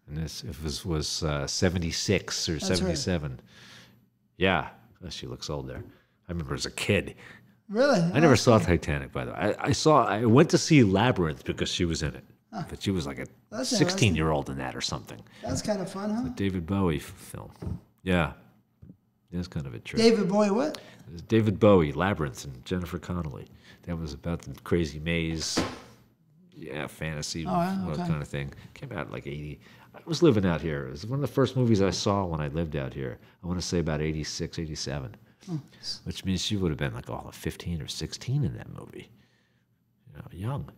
this was 76 or 77. Right. Yeah. Oh, she looks old there. I remember as a kid. Really? I never saw Titanic, by the way. I went to see Labyrinth because she was in it. But she was like a 16-year-old in that or something. That's kind of fun, huh? The David Bowie film. Yeah. That's kind of a trip. David Bowie what? It was David Bowie, Labyrinth, and Jennifer Connelly. That was about the crazy maze, fantasy, kind of thing. Came out in like 80. I was living out here. It was one of the first movies I saw when I lived out here. I want to say about 86, 87. Which means she would have been like 15 or 16 in that movie. You know, young.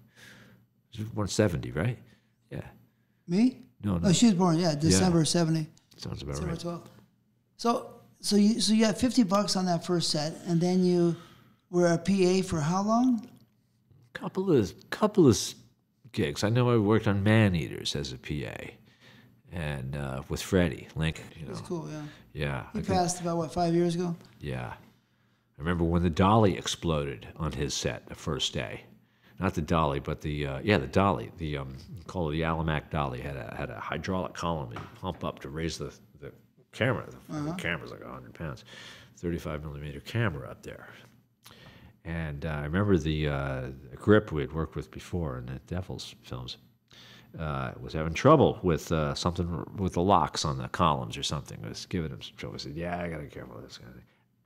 She was born 70, right? Yeah. Me? No. Oh, she was born, December 70. Sounds about December right. 12th. So you got $50 on that first set, and then you were a PA for how long? Couple of gigs. I know I worked on Man Eaters as a PA, and with Freddie Lincoln. You know. That's cool, yeah. Yeah. He passed about 5 years ago. Yeah. I remember when the dolly exploded on his set the first day. Not the dolly, but the dolly. The call it the Alamac dolly had a hydraulic column and pump up to raise the camera. The camera's like 100 pounds, 35 millimeter camera up there. And I remember the grip we had worked with before in the Devil's films was having trouble with something with the locks on the columns or something. I was giving him some trouble. I said, I got to be careful with this kind of thing.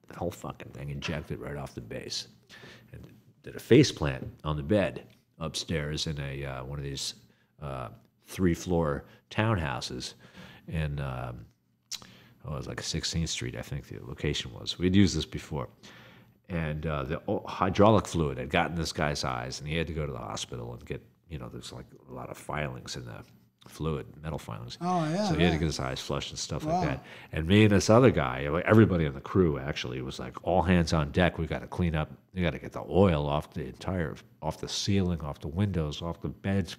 The whole fucking thing ejected right off the base. And did a face plant on the bed upstairs in a one of these 3-floor townhouses in it was like 16th Street, I think the location was. We'd used this before. And the hydraulic fluid had gotten this guy's eyes, and he had to go to the hospital and get, there's like a lot of filings in the fluid, metal filings. Oh, yeah. So he had to get his eyes flushed and stuff like that. And me and this other guy, everybody on the crew actually, was like, all hands on deck. We got to clean up. We got to get the oil off the ceiling, off the windows, off the beds.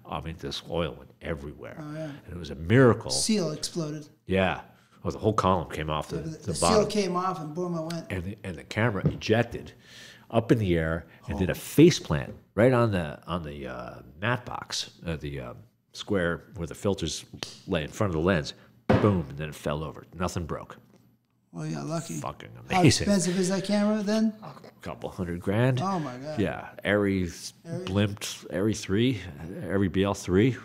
I mean, this oil went everywhere. Oh, yeah. And it was a miracle. Seal exploded. Yeah. Oh, the whole column came off the bottom. Seal came off, and boom, it went. And the camera ejected up in the air and did a face plant right on the mat box, the square where the filters lay in front of the lens. Boom, and then it fell over. Nothing broke. Well, yeah, lucky. Fucking amazing. How expensive is that camera then? A couple $100,000. Oh my god. Yeah, Arri blimped, Arri 3, Arri BL3,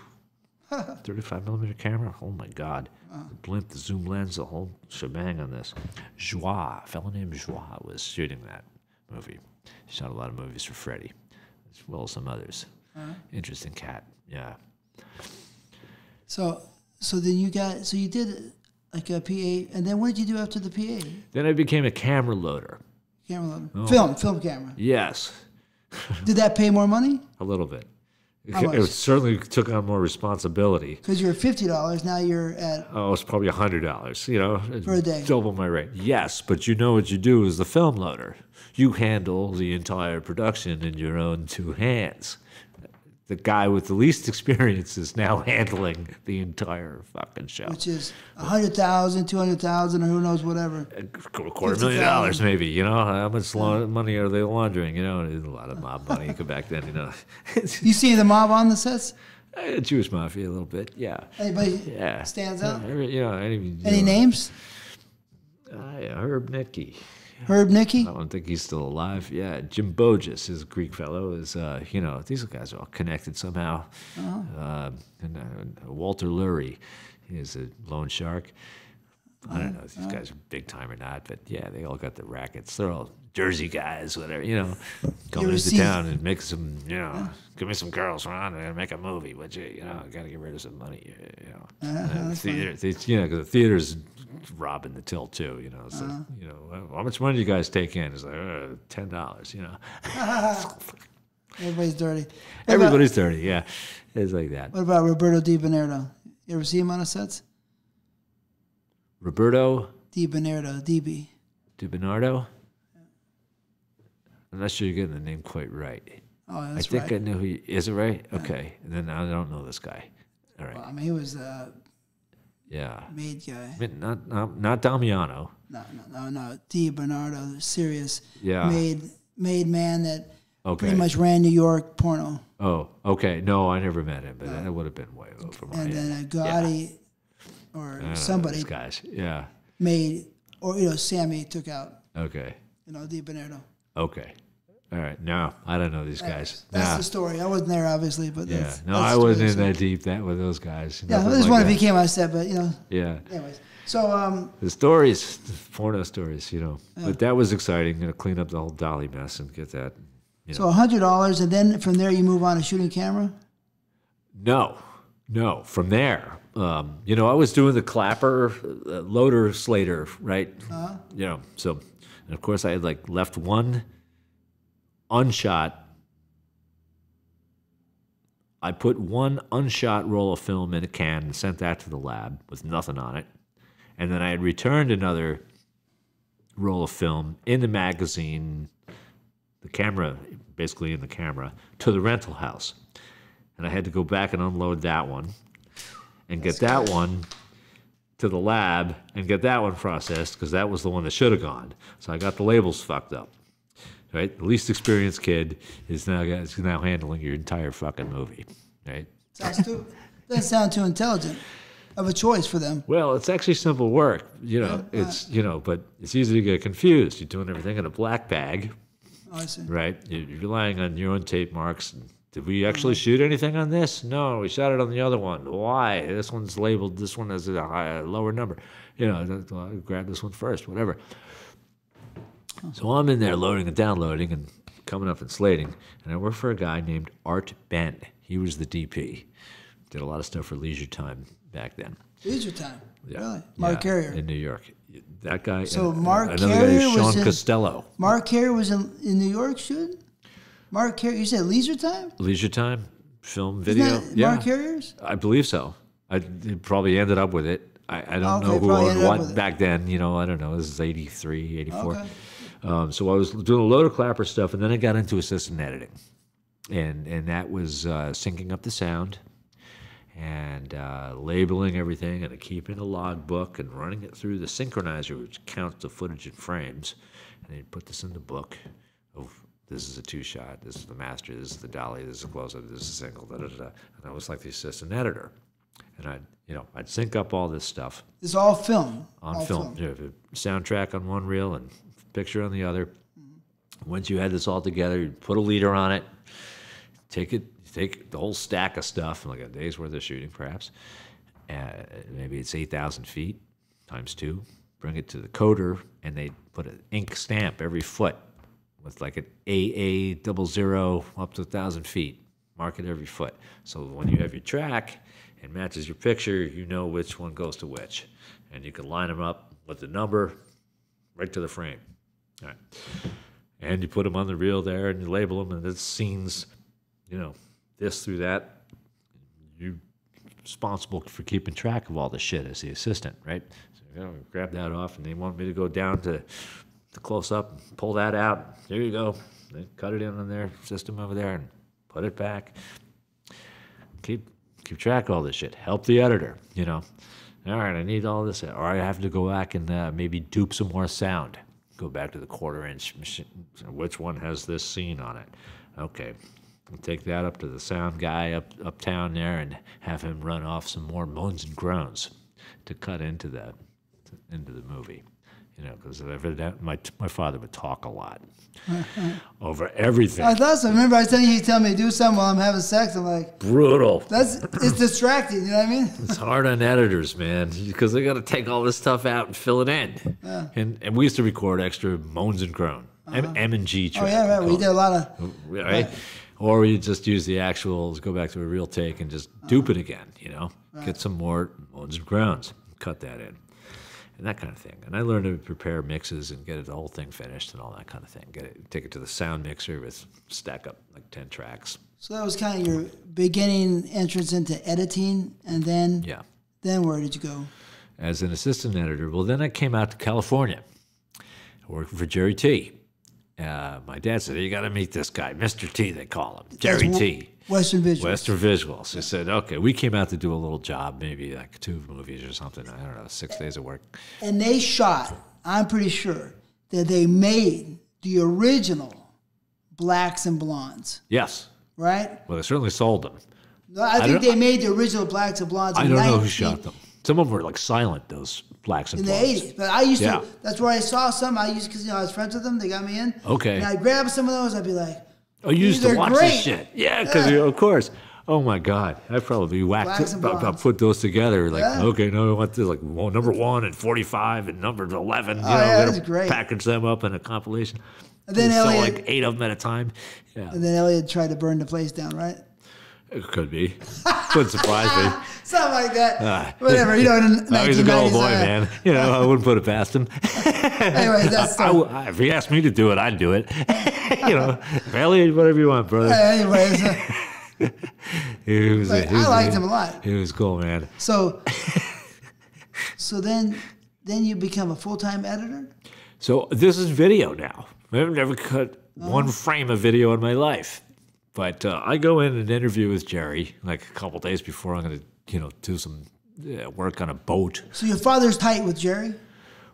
35 millimeter camera. Oh my god. The blimp, the zoom lens, the whole shebang on this. Joie, a fellow named Joie was shooting that movie. He shot a lot of movies for Freddie. as well as some others. Interesting cat. Yeah. So then you did like a PA, and then what did you do after the PA? Then I became a camera loader. Camera loader. Film camera. Yes. Did that pay more money? A little bit. How much? It certainly took on more responsibility. Because you were $50, now you're at... Oh, it's probably $100, you know. For a day. Double my rate. Yes, but you know what you do as the film loader. You handle the entire production in your own two hands. The guy with the least experience is now handling the entire fucking show. Which is $100,000, $200,000, or who knows, whatever. $250,000 maybe, you know. How much money are they laundering? You know, there's a lot of mob money back then, you know. You see the mob on the sets? Jewish mafia a little bit, yeah. Anybody stands out? Any names? Herb Nicky. Herb Nicky? I don't think he's still alive. Yeah, Jim Bogus, his Greek fellow, is, you know, these guys are all connected somehow. And Walter Lurie, he is a loan shark. I don't know if these guys are big time or not, but yeah, they all got the rackets. They're all Jersey guys, whatever, you know, coming into town and make some, you know, give me some girls around and make a movie, would you? You know, got to get rid of some money, you know. You know, because the theater's robbing the till too, you know. So, you know, how much money do you guys take in? It's like $10, you know. Everybody's dirty. Everybody's dirty, yeah. It's like that. What about Roberto De Venero? You ever see him on the sets? Roberto De Venero, DB. De Bernardo? I'm not sure you're getting the name quite right. Oh, that's I think right. I know who he is. It right? Okay. And then I don't know this guy. All right. Well, I mean, he was yeah. made guy. I mean, not Damiano. No. De Bernardo, serious. Yeah. Made man that Okay. pretty much ran New York porno. Oh, okay. No, I never met him, but that would have been way over my And head. then Gotti or somebody These guys. Yeah. made, or, you know, Sammy took out, Okay. you know, De Bernardo. Okay. All right. No, I don't know these guys. That's the story. I wasn't there, obviously, but Yeah. that's, No, that's I the wasn't story. in that deep that with those guys. Yeah, I Nothing just like wanted that. to came on set, but, you know. Yeah. Anyways. So, The stories, the porno stories, you know. But that was exciting. Going to clean up the whole dolly mess and get that. You know. so $100, and then from there you move on to shooting camera? No. From there, you know, I was doing the clapper, loader, slater, right? You know, so, and of course I had like left one unshot. I put one unshot roll of film in a can and sent that to the lab with nothing on it. And then I had returned another roll of film in the magazine, the camera, basically in the camera, to the rental house. And I had to go back and unload that one and get that one to the lab and get that one processed because that was the one that should have gone. So I got the labels fucked up. Right? The least experienced kid is now handling your entire fucking movie. Right? Doesn't sound too intelligent of a choice for them. Well, it's actually simple work. You know, it's, you know, but it's easy to get confused. You're doing everything in a black bag. Oh, I see. Right? You're relying on your own tape marks. Did we actually shoot anything on this? No, we shot it on the other one. Why? This one's labeled, this one has a lower number. You know, I'll grab this one first, whatever. So I'm in there loading and downloading and coming up and slating. And I worked for a guy named Art Ben. He was the DP. Did a lot of stuff for Leisure Time back then. Leisure Time? Yeah. Really? Mark Carrier? In New York. That guy. So and Mark another Carrier guy, was Sean Costello. Mark Carrier was in New York shooting? Mark Carrier, you said Leisure Time? Leisure Time, film, video. Isn't that Mark Carrier's? I believe so. I probably ended up with it. I don't know who probably owned ended up what with it. back then. You know, I don't know. This is 83, 84. Okay. So I was doing a load of clapper stuff, and then I got into assistant editing. And that was syncing up the sound and labeling everything and keeping a log book and running it through the synchronizer, which counts the footage in frames. And then put this in the book of this is a two-shot, this is the master, this is the dolly, this is a close-up, this is a single, da-da-da. And I was like the assistant editor. And I'd sync up all this stuff. It's all film. On film. You have a soundtrack on one reel and picture on the other. Once you had this all together, you'd put a leader on it, take the whole stack of stuff, like a day's worth of shooting perhaps, maybe it's 8,000 feet times 2, bring it to the coder, and they put an ink stamp every foot with like an AA00 up to 1,000 feet. Mark it every foot. So when you have your track and matches your picture, you know which one goes to which. And you can line them up with the number right to the frame. All right. And you put them on the reel there and you label them, and it's scenes, you know, this through that. You're responsible for keeping track of all the shit as the assistant, right? So, you know, grab that off, and they want me to go down to the close up, pull that out. There you go. They cut it in on their system over there and put it back. Keep track of all this shit. Help the editor, you know. All right, I need all this. Or I have to go back and maybe dupe some more sound. Go back to the 1/4-inch machine. Which one has this scene on it? Okay. I'll take that up to the sound guy uptown there and have him run off some more moans and groans to cut into the movie. You know, because my father would talk a lot over everything. I thought so. Remember, I was telling you, he'd tell me to do something while I'm having sex. I'm like, brutal. It's distracting. You know what I mean? It's hard on editors, man, because they got to take all this stuff out and fill it in. Yeah. And we used to record extra moans and groan, M&G track. Oh yeah, right. We did a lot of right. Or we just use the actuals, go back to a real take, and just dupe it again. You know, get some more moans and groans, cut that in. And that kind of thing. And I learned to prepare mixes and get the whole thing finished and all that kind of thing. Take it to the sound mixer with stack up like 10 tracks. So that was kind of your beginning entrance into editing, and then where did you go? As an assistant editor, well, then I came out to California. I worked for Jerry T. My dad said, you got to meet this guy, Mr. T, they call him, Jerry T. Western Visuals. Western Visuals. He said, okay, we came out to do a little job, maybe like 2 movies or something. I don't know, 6 days of work. And they shot, I'm pretty sure, that they made the original Blacks and Blondes. Yes. Right? Well, they certainly sold them. No, I think they made the original Blacks and Blondes in I don't know who shot them. Some of them were like silent, those Blacks and Blondes. In the 80s. But I used to, that's where I saw some. Because I was friends with them. They got me in. Okay. And I'd grab some of those. I'd be like, oh, you used to watch this shit. Yeah, because of course. Oh my God, I probably whacked about put those together. Like, okay, no, I want this like number 1 and 45 and number 11. You know, that's great. Package them up in a compilation. And then Elliot, sell like 8 of them at a time. Yeah. And then Elliot tried to burn the place down, right? It could be. Wouldn't surprise me. Something like that. Whatever. You know, in the 1990s. He's a good old boy, man. You know, I wouldn't put it past him. Anyway, that's if he asked me to do it, I'd do it. You know, Elliot, whatever you want, brother. Anyways. I liked him a lot. He was cool, man. So then you become a full-time editor? So this is video now. I've never cut one frame of video in my life. But I go in and interview with Jerry like a couple days before I'm going to, do some work on a boat. So your father's tight with Jerry?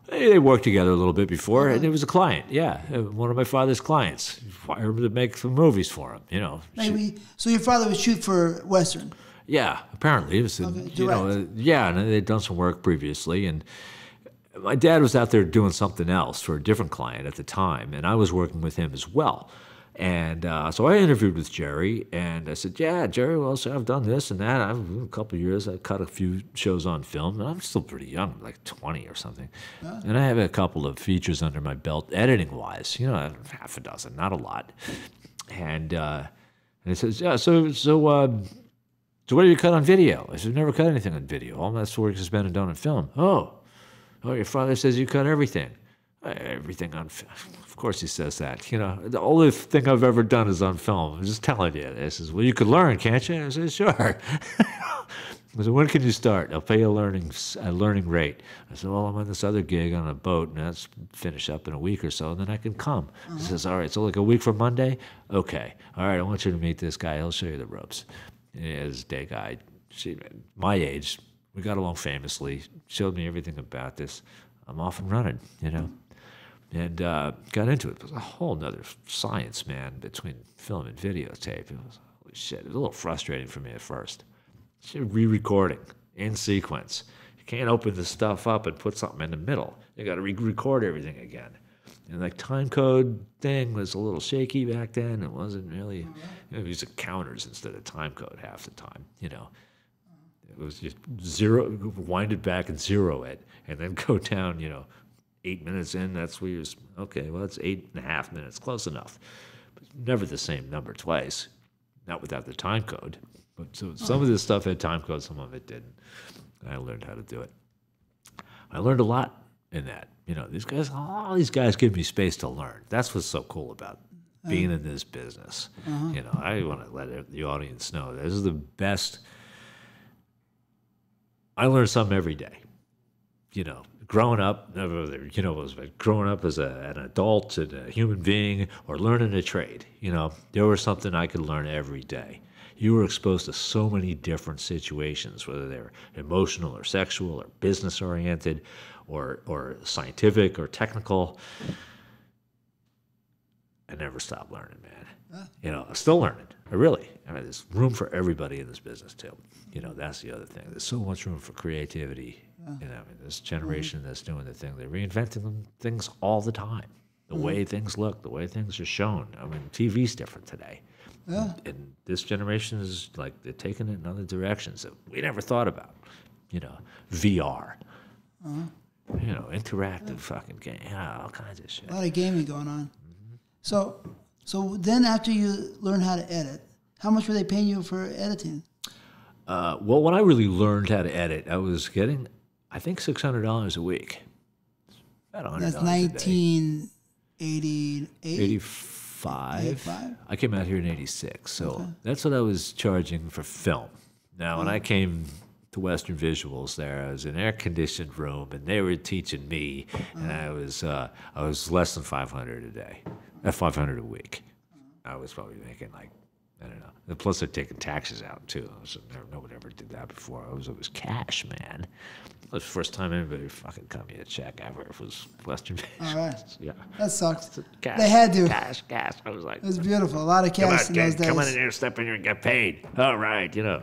They worked together a little bit before, and it was a client. Yeah, one of my father's clients. Hired him to make some movies for him. You know. Maybe. So your father would shoot for Western. Yeah, apparently it was. And they'd done some work previously, and my dad was out there doing something else for a different client at the time, and I was working with him as well. And so I interviewed with Jerry, and I said, yeah, Jerry, well, so I've done this and that. A couple of years, I cut a few shows on film, and I'm still pretty young, like 20 or something. Yeah. And I have a couple of features under my belt, editing-wise, half a dozen, not a lot. And he says, yeah, so what do you cut on video? I said, I've never cut anything on video. All that work has been done on film. Oh, your father says you cut everything. Everything on film. Of course he says that. The only thing I've ever done is on film. I'm just telling you. He says, well, you could learn, can't you? I said, sure. I said, when can you start? I'll pay you a learning rate. I said, well, I'm on this other gig on a boat, and that's finish up in a week or so, and then I can come. He says, all right, so like a week from Monday? Okay. All right, I want you to meet this guy. He'll show you the ropes. His day guy, my age, we got along famously, showed me everything about this. I'm off and running, And got into it. It was a whole nother science, man, between film and videotape. It was, holy shit, it was a little frustrating for me at first. Re-recording in sequence. You can't open this stuff up and put something in the middle. You got to re-record everything again. And like time code thing was a little shaky back then. It wasn't really, we used counters instead of time code half the time, It was just wind it back and zero it, and then go down, 8 minutes in, that's where you're, okay, well, it's 8.5 minutes, close enough. But never the same number twice, not without the time code. But so some of this stuff had time code, some of it didn't. I learned how to do it. I learned a lot in that. You know, these guys, all these guys give me space to learn. That's what's so cool about being in this business. You know, I want to let the audience know this is the best. I learn something every day. You know, growing up, you know, growing up as an adult and a human being or learning a trade, you know, there was something I could learn every day. You were exposed to so many different situations, whether they're emotional or sexual or business-oriented or scientific or technical. I never stopped learning, man. You know, I'm still learning. I mean, there's room for everybody in this business, too. You know, that's the other thing. There's so much room for creativity. You know, I mean, this generation that's doing the thing, they're reinventing things all the time. The way things look, the way things are shown. I mean, TV's different today. And this generation is like, they're taking it in other directions that we never thought about. You know, VR. You know, interactive fucking game. Yeah, all kinds of shit. A lot of gaming going on. So then after you learn how to edit, how much were they paying you for editing? Well, when I really learned how to edit, I was getting, I think, $600 a week. About $100 That's a day. 1988? 85. I came out here in 86, so that's what I was charging for film. Now, when I came to Western Visuals there, I was in an air-conditioned room, and they were teaching me, and I was less than $500 a day, $500 a week. I was probably making like, I don't know. And plus, they're taking taxes out too. No one ever did that before. It was cash, man. It was the first time anybody fucking cut me a check ever. It was Western Visuals. All right. Yeah. That sucked. Cash, They had to. Cash. I was like, It was beautiful. A lot of cash in those days. come on in here, step in here, and get paid. All right, you know.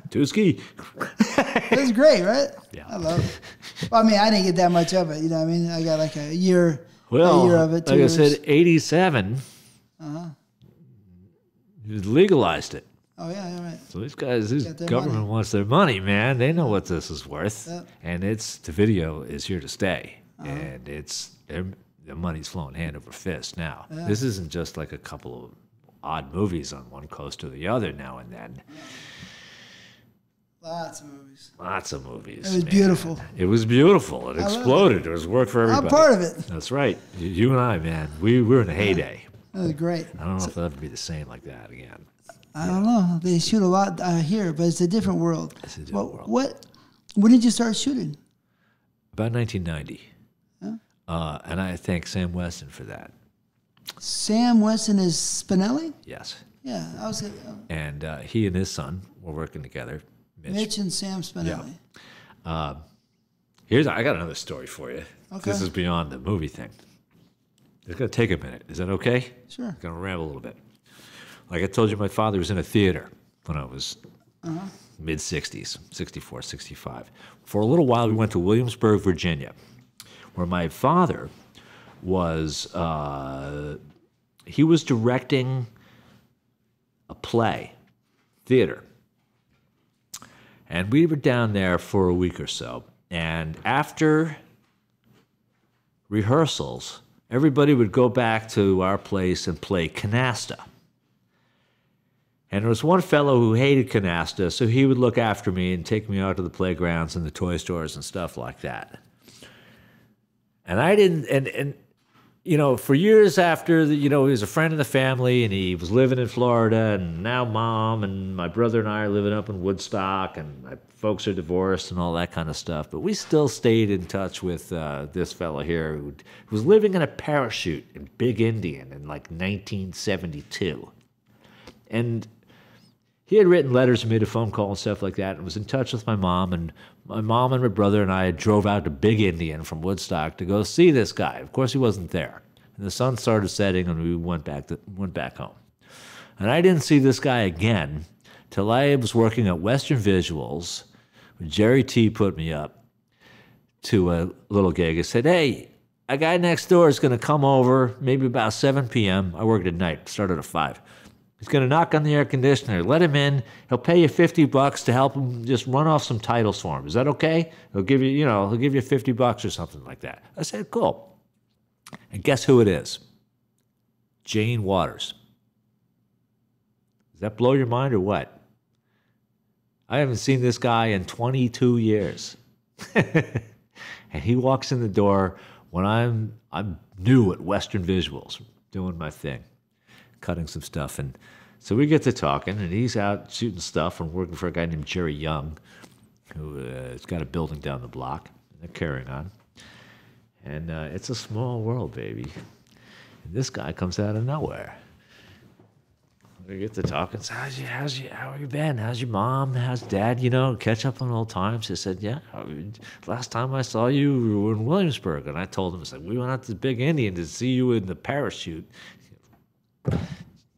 Tuski. It was great, right? Yeah. I love it. Well, I mean, I didn't get that much of it. You know what I mean? I got like a year of it. 2 like years. I said, 87, you legalized it. Oh, yeah, right. So these guys, this Got their government money. wants their money, man. They know what this is worth. Yep. And the video is here to stay. And the money's flowing hand over fist now. This isn't just like a couple of odd movies on one coast or the other now and then. Lots of movies. Lots of movies. It was beautiful. It was beautiful. It exploded. It was work for everybody. I'm part of it. That's right. You and I, man, we were in a heyday. It was great. I don't know if it'll ever be the same like that again. I don't know. They shoot a lot here, but it's a different world. It's a different world. When did you start shooting? About 1990. And I thank Sam Weston for that. Sam Weston is Spinelli? Yes. Yeah. And he and his son were working together. Mitch and Sam Spinelli. Yeah. I got another story for you. Okay. This is beyond the movie thing. It's going to take a minute. Is that okay? Sure. I'm going to ramble a little bit. Like I told you, my father was in a theater when I was mid-60s, 64, 65. For a little while, we went to Williamsburg, Virginia, where my father was, he was directing a play, theater. And we were down there for a week or so. And after rehearsals, everybody would go back to our place and play canasta. And there was one fellow who hated canasta, so he would look after me and take me out to the playgrounds and the toy stores and stuff like that. And I didn't, and you know, for years after, he was a friend of the family, and he was living in Florida, and now Mom and my brother and I are living up in Woodstock, and my folks are divorced and all that kind of stuff. But we still stayed in touch with this fellow here who was living in a parachute in Big Indian in like 1972. And he had written letters and made a phone call and stuff like that, and was in touch with my mom. And my mom and my brother and I drove out to Big Indian from Woodstock to go see this guy. Of course, he wasn't there. And the sun started setting, and we went back home. And I didn't see this guy again till I was working at Western Visuals, when Jerry T put me up to a little gig. He said, "Hey, a guy next door is going to come over maybe about 7 p.m. I worked at night, started at 5. He's going to knock on the air conditioner. Let him in. He'll pay you $50 to help him just run off some titles for him. Is that okay? He'll give you, he'll give you $50 or something like that. I said, cool. And guess who it is? Jane Waters. Does that blow your mind or what? I haven't seen this guy in 22 years. And he walks in the door when I'm new at Western Visuals, doing my thing, cutting some stuff. And so we get to talking, and he's out shooting stuff and working for a guy named Jerry Young, who has got a building down the block. And they're carrying on. And it's a small world, baby. And this guy comes out of nowhere. We get to talking. So, how have you been? How's your mom? How's dad? Catch up on old times. He said, yeah, last time I saw you, we were in Williamsburg. And I told him, we went out to the Big Indian to see you in the parachute.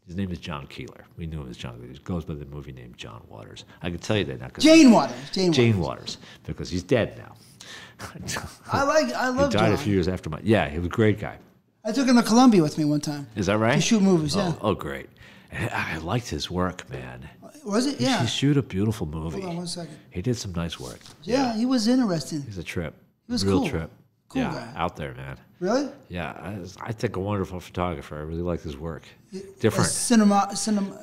His name is John Keeler. We knew him as John. He goes by the movie name John Waters. I can tell you that now. Jane Waters. Jane Waters, because he's dead now. I love He died John. A few years after my. Yeah, he was a great guy. I took him to Columbia with me one time. Is that right? To shoot movies, yeah. Oh, great. And I liked his work, man. Was it? Yeah. He shoot a beautiful movie. Hold on 1 second. He did some nice work. Yeah, he was interesting. He's a trip. He was Real cool. trip. Cool yeah, guy. out there, man. Really? Yeah, I think a wonderful photographer. I really liked his work. Different. Cinema.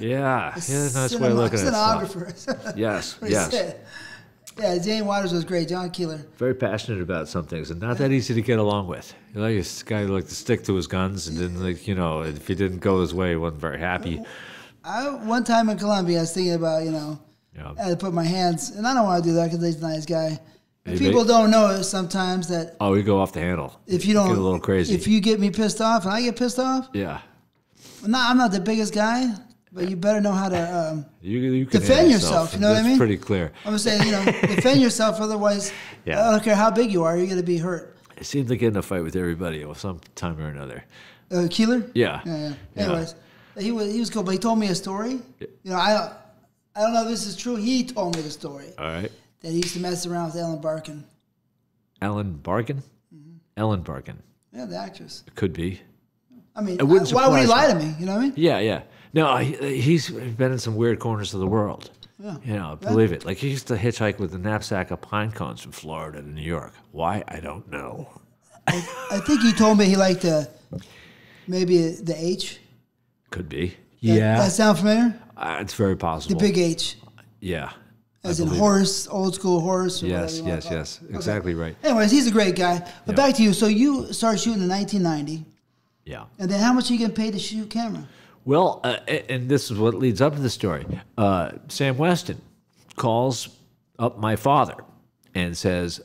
Yeah, he had a nice way of looking at stuff. Cinematographer. Yes, What he yes. said. Yeah, Jane Waters was great. John Keeler. Very passionate about some things, and not that easy to get along with. This guy liked to stick to his guns, and then, if he didn't go his way, he wasn't very happy. One time in Columbia, I was thinking about, I had to put my hands, and I don't want to do that because he's a nice guy. And people don't know sometimes that. Oh, we go off the handle. If you don't get a little crazy. If you get me pissed off and I get pissed off. Yeah. I'm not the biggest guy, but you better know how to you can defend yourself. You know what I mean? That's pretty clear. I'm saying, defend yourself. Otherwise, I don't care how big you are, you're going to be hurt. I seem to get in a fight with everybody at some time or another. Keeler? Yeah. Yeah. Anyways, he was cool, but he told me a story. I don't know if this is true. He told me the story. All right. That he used to mess around with Ellen Barkin. Ellen Barkin? Mm-hmm. Ellen Barkin. Yeah, the actress. It could be. I mean, why would he lie to me? You know what I mean? Yeah. No, he's been in some weird corners of the world. Yeah. Believe it. Like, he used to hitchhike with a knapsack of pine cones from Florida to New York. Why? I don't know. I think he told me he liked maybe the H. Could be. That sound familiar? It's very possible. The big H. Yeah. As in horse, old school horse. Or yes. Okay. Exactly right. Anyways, he's a great guy. But back to you. So you started shooting in 1990. Yeah. And then how much are you getting paid to shoot camera? Well, and this is what leads up to the story. Sam Weston calls up my father and says,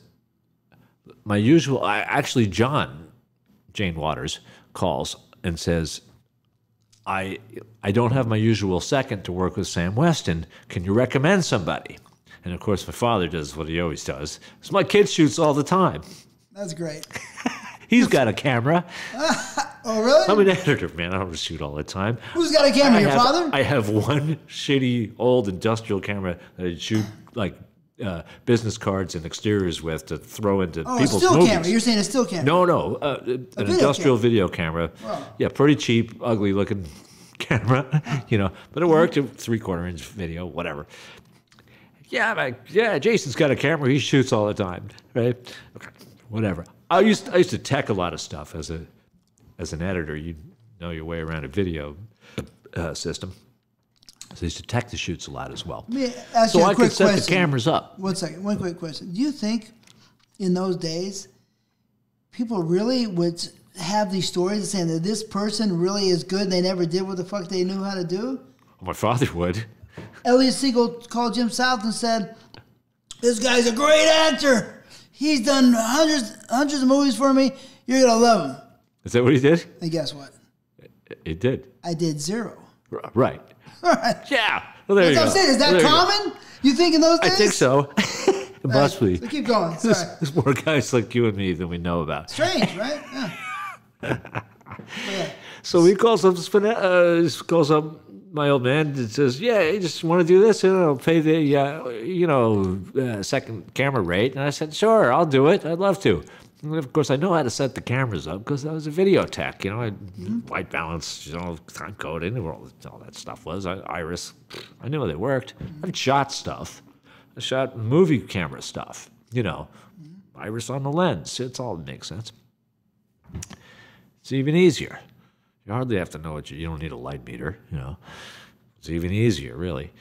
Jane Waters calls and says, I don't have my usual second to work with Sam Weston. Can you recommend somebody? And, of course, my father does what he always does. So my kid shoots all the time. That's great. He's got a camera. Oh, really? I'm an editor, man. I don't shoot all the time. Who's got a camera? Your father? I have one shitty old industrial camera that I shoot, business cards and exteriors with to throw into people's movies. Still camera. You're saying a still camera? No. An industrial video camera. Wow. Yeah, pretty cheap, ugly-looking camera, but it worked. 3/4 inch video, whatever. Yeah, Jason's got a camera. He shoots all the time, right? Okay, whatever. I used to tech a lot of stuff as an editor. You know your way around a video system. So I used to tech the shoots a lot as well. Let me ask you a quick could set question. the cameras up. 1 second. One quick question. Do you think in those days people really would have these stories saying that this person really is good, they never did what the fuck they knew how to do? My father would. Elliot Siegel called Jim South and said, "This guy's a great actor. He's done hundreds of movies for me. You're going to love him." Is that what he did? And guess what? It did. I did 0. Right. All right. Yeah. Well, there you go. That's what I'm saying. Is that common? You think in those days? I think so. It must be. So keep going. Sorry. There's more guys like you and me than we know about. Strange, right? Yeah. So he calls up my old man and says, "Yeah, you just want to do this, and I'll pay the second camera rate." And I said, "Sure, I'll do it. I'd love to." And of course, I know how to set the cameras up because I was a video tech. You know, I white balance, you know, time coding, all that stuff was. Iris, I knew how they worked. I've shot stuff. I shot movie camera stuff. You know, iris on the lens. It's all makes sense. It's even easier. You hardly have to know what you don't need a light meter. You know, it's even easier, really.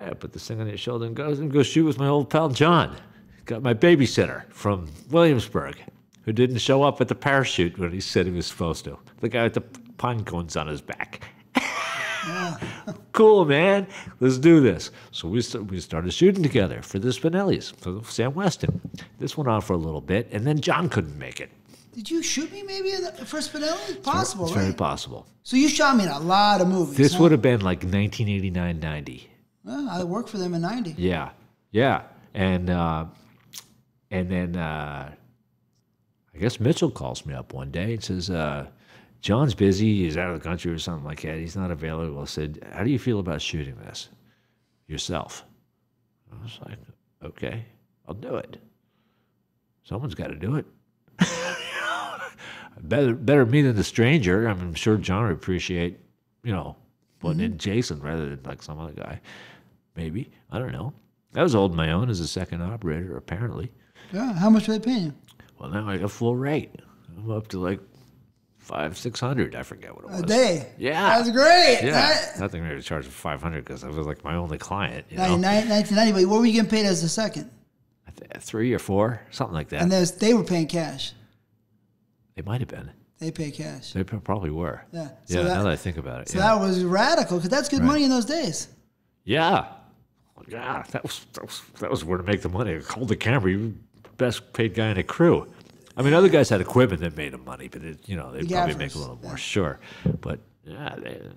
Yeah, put this thing on your shoulder and go shoot with my old pal John. Got my babysitter from Williamsburg, who didn't show up at the parachute when he said he was supposed to. The guy with the pine cones on his back. Cool, man. Let's do this. So we started shooting together for the Spinellis, for Sam Weston. This went on for a little bit, and then John couldn't make it. Did you shoot me maybe for Spinelli? Possible, It's right? very possible. So you shot me in a lot of movies. This would have been like 1989, 90. Well, I worked for them in 90. Yeah. And then I guess Mitchell calls me up one day and says, John's busy. He's out of the country or something like that. He's not available. I said, how do you feel about shooting this yourself? I was like, okay, I'll do it. Someone's got to do it. Better me than the stranger. I'm sure John would appreciate, putting in Jason rather than like some other guy. Maybe. I don't know. I was holding my own as a second operator, apparently. Yeah. How much were they paying you? Well, now I got full rate. I'm up to like $500-600. I forget what it was. A day. Yeah. That's great. Yeah. I think maybe to charge $500 because I was like my only client. 1990. But what were you getting paid as a second? 3 or 4, something like that. And they were paying cash. They might have been. They pay cash. They probably were. Yeah. So now that I think about it. So that was radical because that's good money in those days. Yeah. Yeah, that was where to make the money. Hold the camera, you best paid guy in the crew. I mean, other guys had equipment that made them money, but they'd probably make a little more, sure. But yeah, the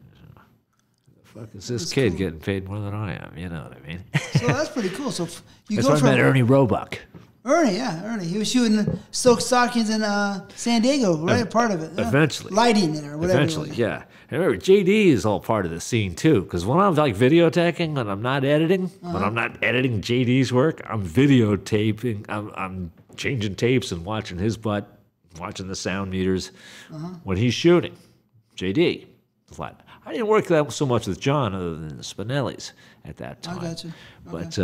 fuck is this kid cool. getting paid more than I am? You know what I mean? So that's pretty cool. So you That's go why I from met Ernie Roebuck. Ernie. He was shooting Silk Stockings in San Diego, right? Part of it. Yeah. Eventually. Lighting there, or whatever. Eventually, yeah. And remember, JD is all part of the scene, too. Because when I'm like videoteching and I'm not editing, when I'm not editing JD's work, I'm videotaping. I'm changing tapes and watching his butt, watching the sound meters when he's shooting. JD. Flat. I didn't work that so much with John other than the Spinellis at that time. I got you. Okay. But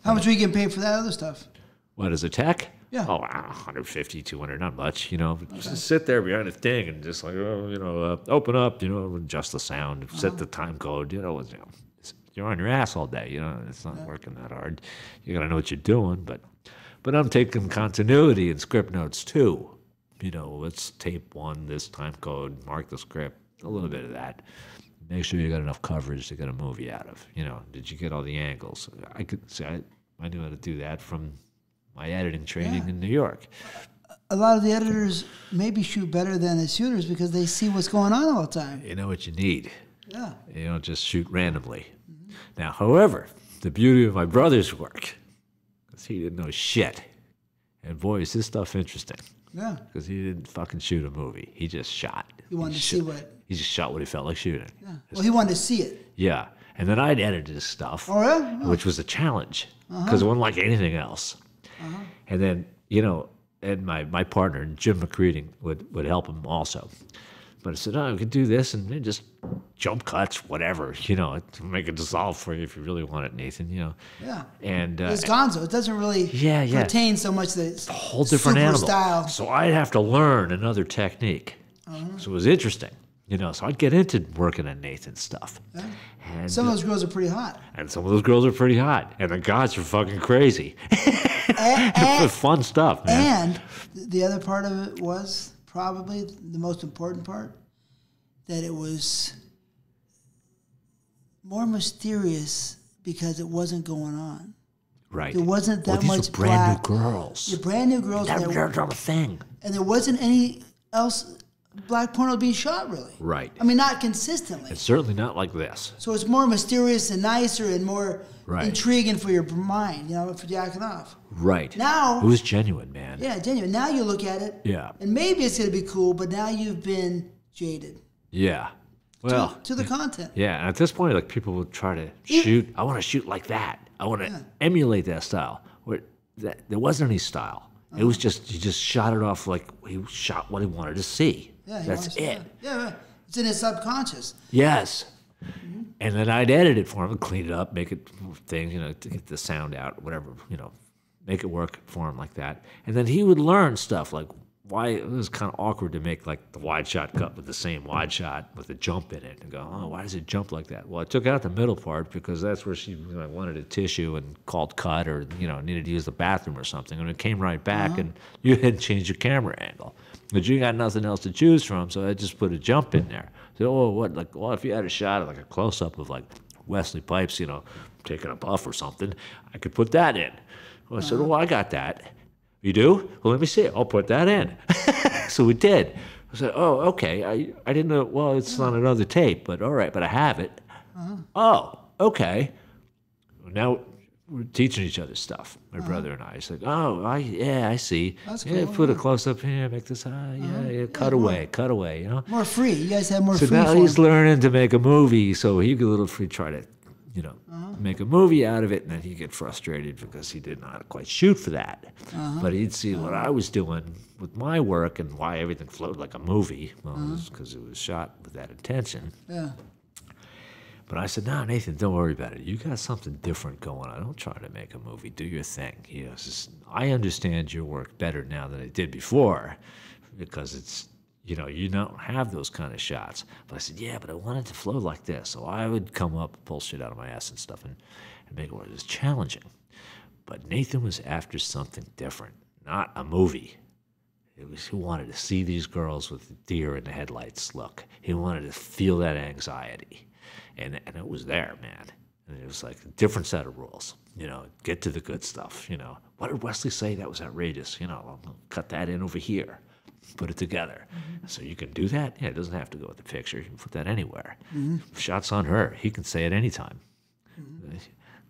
how much were you getting paid for that other stuff? what, as a tech? Yeah. Oh, 150, 200, not much, Just sit there behind a thing and just like, open up, adjust the sound, set the time code, you're on your ass all day, it's not working that hard. You got to know what you're doing, but I'm taking continuity and script notes too. Let's tape one, this time code, mark the script, a little bit of that. Make sure you got enough coverage to get a movie out of. Did you get all the angles? I could say I knew how to do that from my editing training in New York. A lot of the editors maybe shoot better than the shooters because they see what's going on all the time. You know what you need. Yeah. You don't just shoot randomly. Mm-hmm. Now, however, the beauty of my brother's work is he didn't know shit. And boy, is his stuff interesting. Yeah. Because he didn't fucking shoot a movie. He just shot. He wanted to see what... He just shot what he felt like shooting. Yeah. Well, he wanted to see it. Yeah. And then I'd edit his stuff. Oh, yeah? Oh. Which was a challenge. Because it wasn't like anything else. And then, and my partner, Jim McCreading, would help him also. But I said, we could do this and then just jump cuts, whatever, to make it dissolve for you if you really want it, Nathan, Yeah. And it's gonzo. It doesn't really pertain so much to it's a whole different super animal. Style. So I'd have to learn another technique. So it was interesting. So I'd get into working on Nathan's stuff. Yeah. And some of those girls are pretty hot. And some of those girls are pretty hot. And the guys are fucking crazy. And fun stuff, man. And the other part of it was probably the most important part, that it was more mysterious because it wasn't going on. Right. There wasn't that these much are brand new girls. The brand new girls. Never done a thing. And there wasn't any else black porno being shot, really. Right. I mean, not consistently. It's certainly not like this. So it's more mysterious and nicer and more intriguing for your mind, for jacking off. Right. Now... It was genuine, man. Yeah, genuine. Now you look at it. Yeah. And maybe it's going to be cool, but now you've been jaded. Yeah. Well... To the content. Yeah, and at this point, like, people will try to shoot. I want to shoot like that. I want to emulate that style. There wasn't any style. It was just, he just shot it off like he shot what he wanted to see. Yeah, that's it. Yeah, it's in his subconscious. Yes. And then I'd edit it for him and clean it up, make it things, to get the sound out, whatever, make it work for him like that. And then he would learn stuff like why it was kind of awkward to make like the wide shot cut with the same wide shot with a jump in it, and go, oh, why does it jump like that? Well, I took out the middle part because that's where she wanted a tissue and called cut, or needed to use the bathroom or something, and it came right back, and you had to change your camera angle, but you got nothing else to choose from, so I just put a jump in there. So, if you had a shot of like a close up of like Wesley Pipes, taking a puff or something, I could put that in. Well, I said, oh, I got that. You do? Well, let me see it. I'll put that in. So we did. I said, oh, okay. I didn't know. Well, it's on another tape, but all right, but I have it. Oh, okay. Now we're teaching each other stuff, my brother and I. He's like, oh, I see. That's cool. Put a close-up here, make this, cut away, More free. You guys have more so free now form. he's learning to make a movie, so he could a little free try to, make a movie out of it, and then he'd get frustrated because he did not quite shoot for that. But he'd see what I was doing with my work and why everything flowed like a movie. Well, it was because it was shot with that intention. Yeah. But I said, no, Nathan, don't worry about it. You got something different going on. Don't try to make a movie. Do your thing. I understand your work better now than I did before because it's, you don't have those kind of shots. But I said, yeah, but I want it to flow like this. So I would come up, pull shit out of my ass and stuff and make it where it was challenging. But Nathan was after something different, not a movie. He wanted to see these girls with the deer in the headlights look. He wanted to feel that anxiety. And it was there, man. And it was like a different set of rules. Get to the good stuff. What did Wesley say? That was outrageous. I'll cut that in over here. Put it together. So you can do that? Yeah, it doesn't have to go with the picture. You can put that anywhere. Shots on her. He can say it anytime.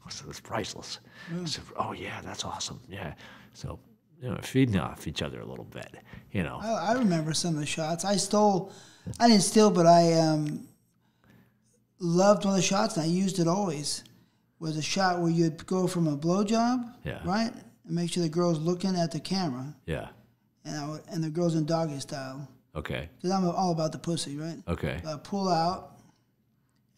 So it's priceless. So, oh, yeah, that's awesome. Yeah. So, feeding off each other a little bit, I remember some of the shots. I didn't steal, but I loved one of the shots, and I used it always, was a shot where you'd go from a blowjob, right, and make sure the girl's looking at the camera. Yeah. And the girl's in doggy style. Okay. Because I'm all about the pussy, right? Okay. Pull out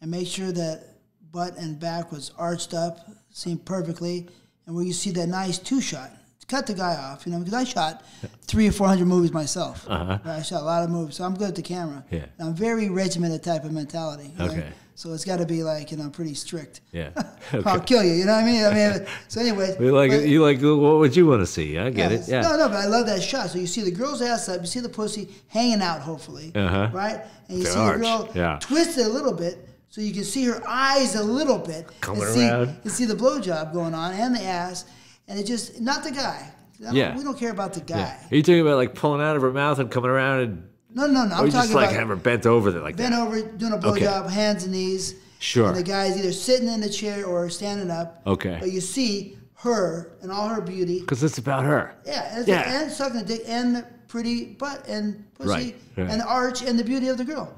and make sure that butt and back was arched up, seen perfectly, and where you see that nice two-shot. Cut the guy off, because I shot 300 or 400 movies myself. Right? I shot a lot of movies, so I'm good at the camera. Yeah. And I'm very regimented type of mentality. Okay. So it's got to be like, pretty strict. Yeah. Okay. I'll kill you, you know what I mean? So anyway. What would you want to see? I get it. Yeah. No, but I love that shot. So you see the girl's ass up, you see the pussy hanging out, hopefully, right? And you see the girl twist it a little bit, so you can see her eyes a little bit. Coming around. And see the blowjob going on and the ass. And it just, not the guy. We don't care about the guy. Yeah. Are you talking about like pulling out of her mouth and coming around and... No. I'm talking just about... have her bent over there like bent over, doing a blowjob, hands and knees. Sure. And the guy's either sitting in the chair or standing up. Okay. But you see her and all her beauty. Because it's about her. Yeah. And sucking the dick and the pretty butt and pussy. Right. And the arch and the beauty of the girl.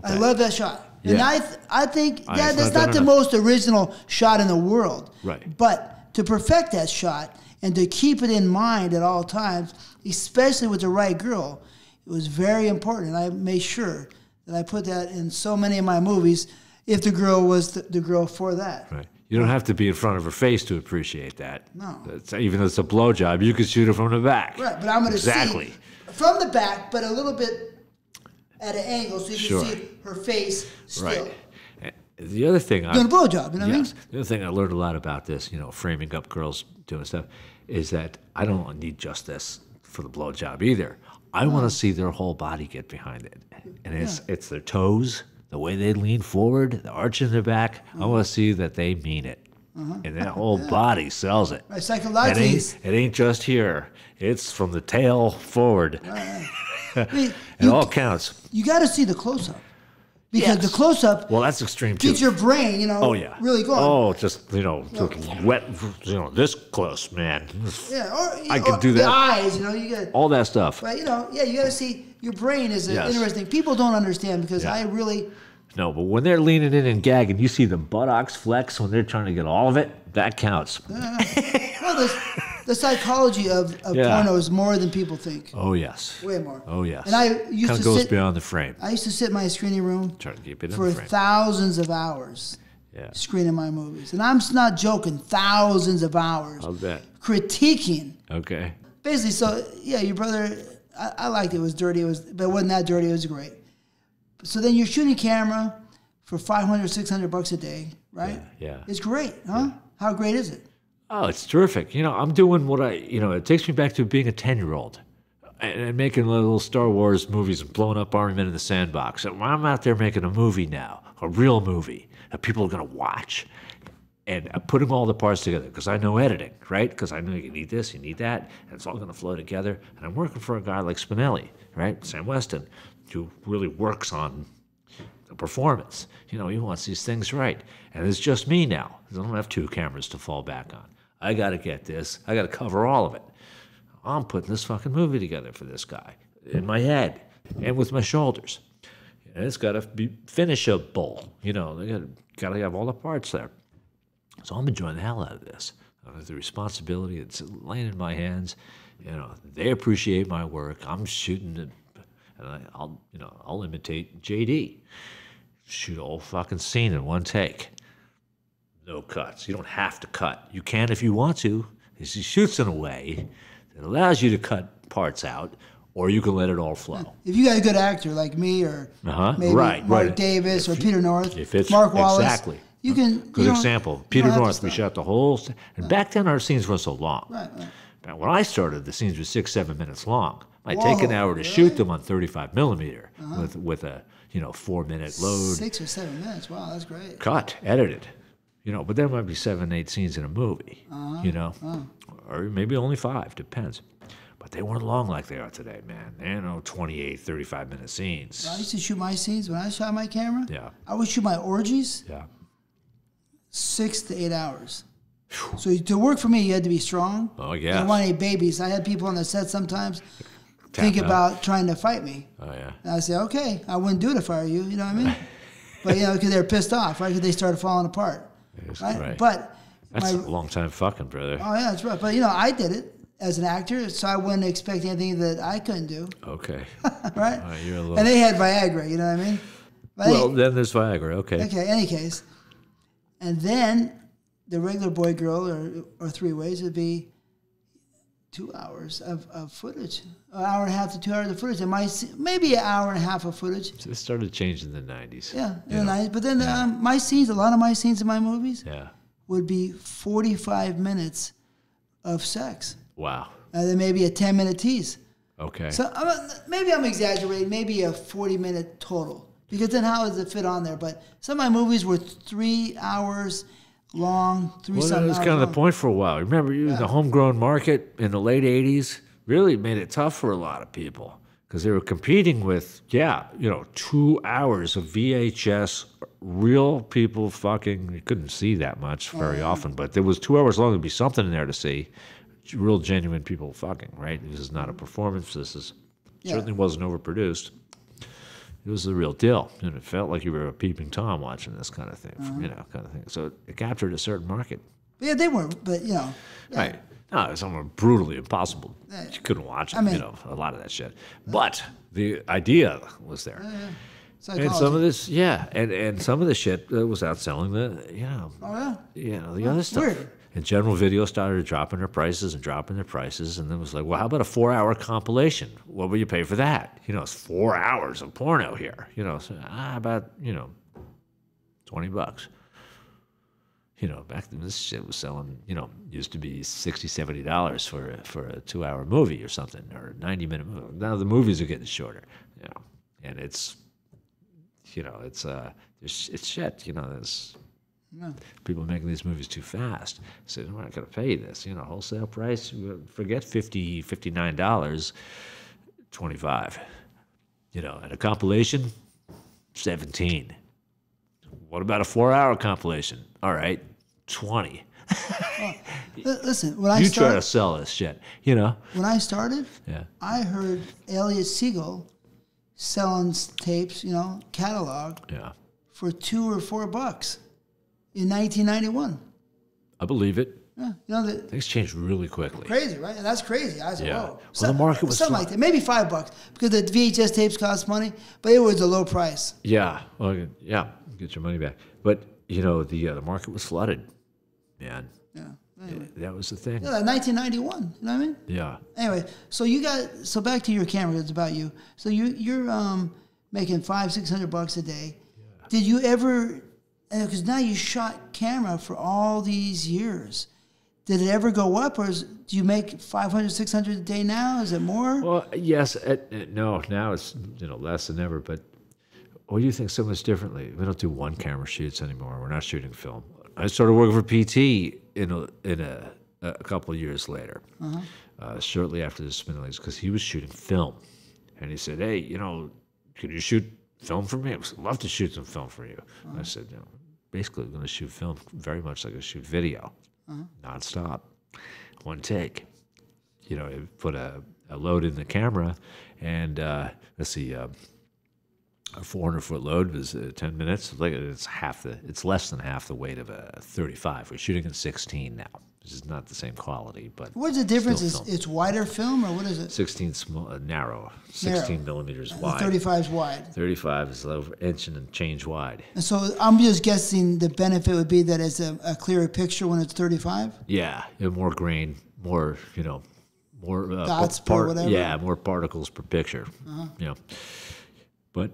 I love that shot. Yeah. And I think that's not the most original shot in the world. Right. But to perfect that shot and to keep it in mind at all times, especially with the right girl, it was very important. And I made sure that I put that in so many of my movies if the girl was the girl for that. Right. You don't have to be in front of her face to appreciate that. No. Even though it's a blowjob, you can shoot it from the back. Right, but I'm going to see from the back, but a little bit at an angle so you can see her face still. Right. The other thing doing a blowjob, you know what I mean? The other thing I learned a lot about this, framing up girls doing stuff, is that I don't need just this for the blowjob either. I want to see their whole body get behind it. And it's their toes, the way they lean forward, the arch in their back. I want to see that they mean it. And that whole body sells it. Right, psychologically. It ain't just here. It's from the tail forward. Right. It all counts. You got to see the close-up. Because the close-up that's extreme too. gets your brain, really going. Oh, just, wet, this close, man. Yeah, I can do that. The eyes, you get all that stuff. Right, you got to see your brain is interesting. People don't understand because I really... No, but when they're leaning in and gagging, you see the buttocks flex when they're trying to get all of it. That counts. Well, The psychology of porno is more than people think. Oh, yes. Way more. Oh, yes. And I used kind of to goes sit, beyond the frame. I used to sit in my screening room Try to keep it in for the frame. thousands of hours Yeah. screening my movies. And I'm not joking, thousands of hours. I'll bet. Critiquing. Okay. Basically, so, yeah, your brother, I liked it. It was dirty, but it wasn't that dirty. It was great. So then you're shooting camera for $500, $600 a day, right? Yeah. It's great, huh? Yeah. How great is it? Oh, it's terrific. You know, I'm doing what it takes me back to being a 10-year-old and making little Star Wars movies and blowing up Army Men in the Sandbox. And I'm out there making a movie now, a real movie that people are going to watch. And putting all the parts together, because I know editing, right? Because I know you need this, you need that, and it's all going to flow together. And I'm working for a guy like Spinelli, right? Sam Weston, who really works on the performance. You know, he wants these things right. And it's just me now. I don't have 2 cameras to fall back on. I got to get this. I got to cover all of it. I'm putting this fucking movie together for this guy in my head and with my shoulders. And it's got to be finishable. You know, they got to have all the parts there. So I'm enjoying the hell out of this. The responsibility, it's laying in my hands. You know, they appreciate my work. I'm shooting it, and I'll imitate JD. Shoot a whole fucking scene in one take. No cuts. You don't have to cut. You can if you want to. He shoots in a way that allows you to cut parts out, or you can let it all flow. If you got a good actor like me, or maybe Mark Davis, or Peter North, Mark Wallace. Exactly. You can. Good example. Peter North, we shot the whole. And back then, our scenes were so long. Right. Now, when I started, the scenes were 6-7 minutes long. It might take an hour to shoot them on 35 millimeter with a 4-minute load. 6 or 7 minutes. Wow, that's great. Cut, edited. But there might be 7-8 scenes in a movie. Or maybe only 5, depends. But they weren't long like they are today, man. They're 28, 35-minute scenes. I used to shoot my scenes when I shot my camera. Yeah. I would shoot my orgies. Yeah. 6 to 8 hours. So to work for me, you had to be strong. Oh, yeah. You didn't want any babies. I had people on the set sometimes think about trying to fight me. Oh, yeah. And I say, okay, I wouldn't do it if I were you. You know what I mean? But, because they're pissed off, right? Because they started falling apart. Right? But that's a long time fucking, brother. Oh, yeah, that's right. But, I did it as an actor, so I wouldn't expect anything that I couldn't do. Okay. Right? You're a little... And they had Viagra, you know what I mean? But then there's Viagra, okay. Okay, any case. And then the regular boy girl or 3 ways would be 2 hours of footage, an hour and a half to 2 hours of footage, and maybe an hour and a half of footage. So it started changing in the 90s. Yeah, in the 90s. But then my scenes, a lot of my scenes in my movies would be 45 minutes of sex. Wow. And then maybe a 10-minute tease. Okay. So maybe I'm exaggerating, maybe a 40-minute total. Because then how does it fit on there? But some of my movies were 3 hours long, 3 Well, that was kind of the point for a while. Remember, the homegrown market in the late 80s really made it tough for a lot of people because they were competing with, 2 hours of VHS, real people fucking. You couldn't see that much very often, but there was 2 hours long. There'd be something in there to see. Real genuine people fucking, right? This is not a performance. This certainly wasn't overproduced. It was the real deal, and it felt like you were a peeping Tom watching this kind of thing, kind of thing. So it captured a certain market. Yeah, they were, but right? No, it was almost brutally impossible. You couldn't watch it, a lot of that shit. But the idea was there, and some of this, and some of the shit was outselling the other stuff. Weird. And General Video started dropping their prices, and then it was like, well, how about a 4-hour compilation? What will you pay for that? It's 4 hours of porno here. So how about, $20? Back then this shit was selling, used to be $60, $70 for a 2-hour movie or something, or a 90-minute movie. Now the movies are getting shorter, and it's shit, there's... No. People making these movies too fast. So we're not going to pay this. Wholesale price, forget $50, $59, $25. And a compilation, $17. What about a 4-hour compilation? All right, $20. Listen, when I you try to sell this shit, When I started, I heard Elliot Siegel selling tapes, catalog, for $2 or $4 in 1991. I believe it. Yeah, you know things changed really quickly. Crazy, right? And that's crazy. I said, Yeah. whoa. Well, the market was something like that. Maybe $5 because the VHS tapes cost money, but it was a low price. Yeah. Well, yeah. Get your money back. But you know, the market was flooded, man. Yeah. Anyway. That was the thing. Yeah, like 1991. You know what I mean? Yeah. Anyway, so back to your camera. It's about you. So you're making $500-600 a day. Yeah. Did you ever? Because now you shot camera for all these years. Did it ever go up, or do you make $500-600 a day now? Is it more? Well, yes. No, now it's less than ever. But what do you think so much differently? We don't do one camera shoots anymore. We're not shooting film. I started working for PT in a couple of years later, shortly after the Spindlings, because he was shooting film, and he said, "Hey, can you shoot film for me? I would love to shoot some film for you." I said, basically, I'm going to shoot film very much like I shoot video, nonstop, one take. You put a load in the camera, and let's see. A 400-foot load was 10 minutes. It's less than half the weight of a 35. We're shooting in 16 now. This is not the same quality, but what's the difference? It's wider film, or what is it? 16 small, narrow, 16 millimeters wide. 35 is wide. 35 is over inch and change wide. And so I'm just guessing the benefit would be that it's a clearer picture when it's 35. Yeah, more grain, more more dots per whatever. Yeah, more particles per picture.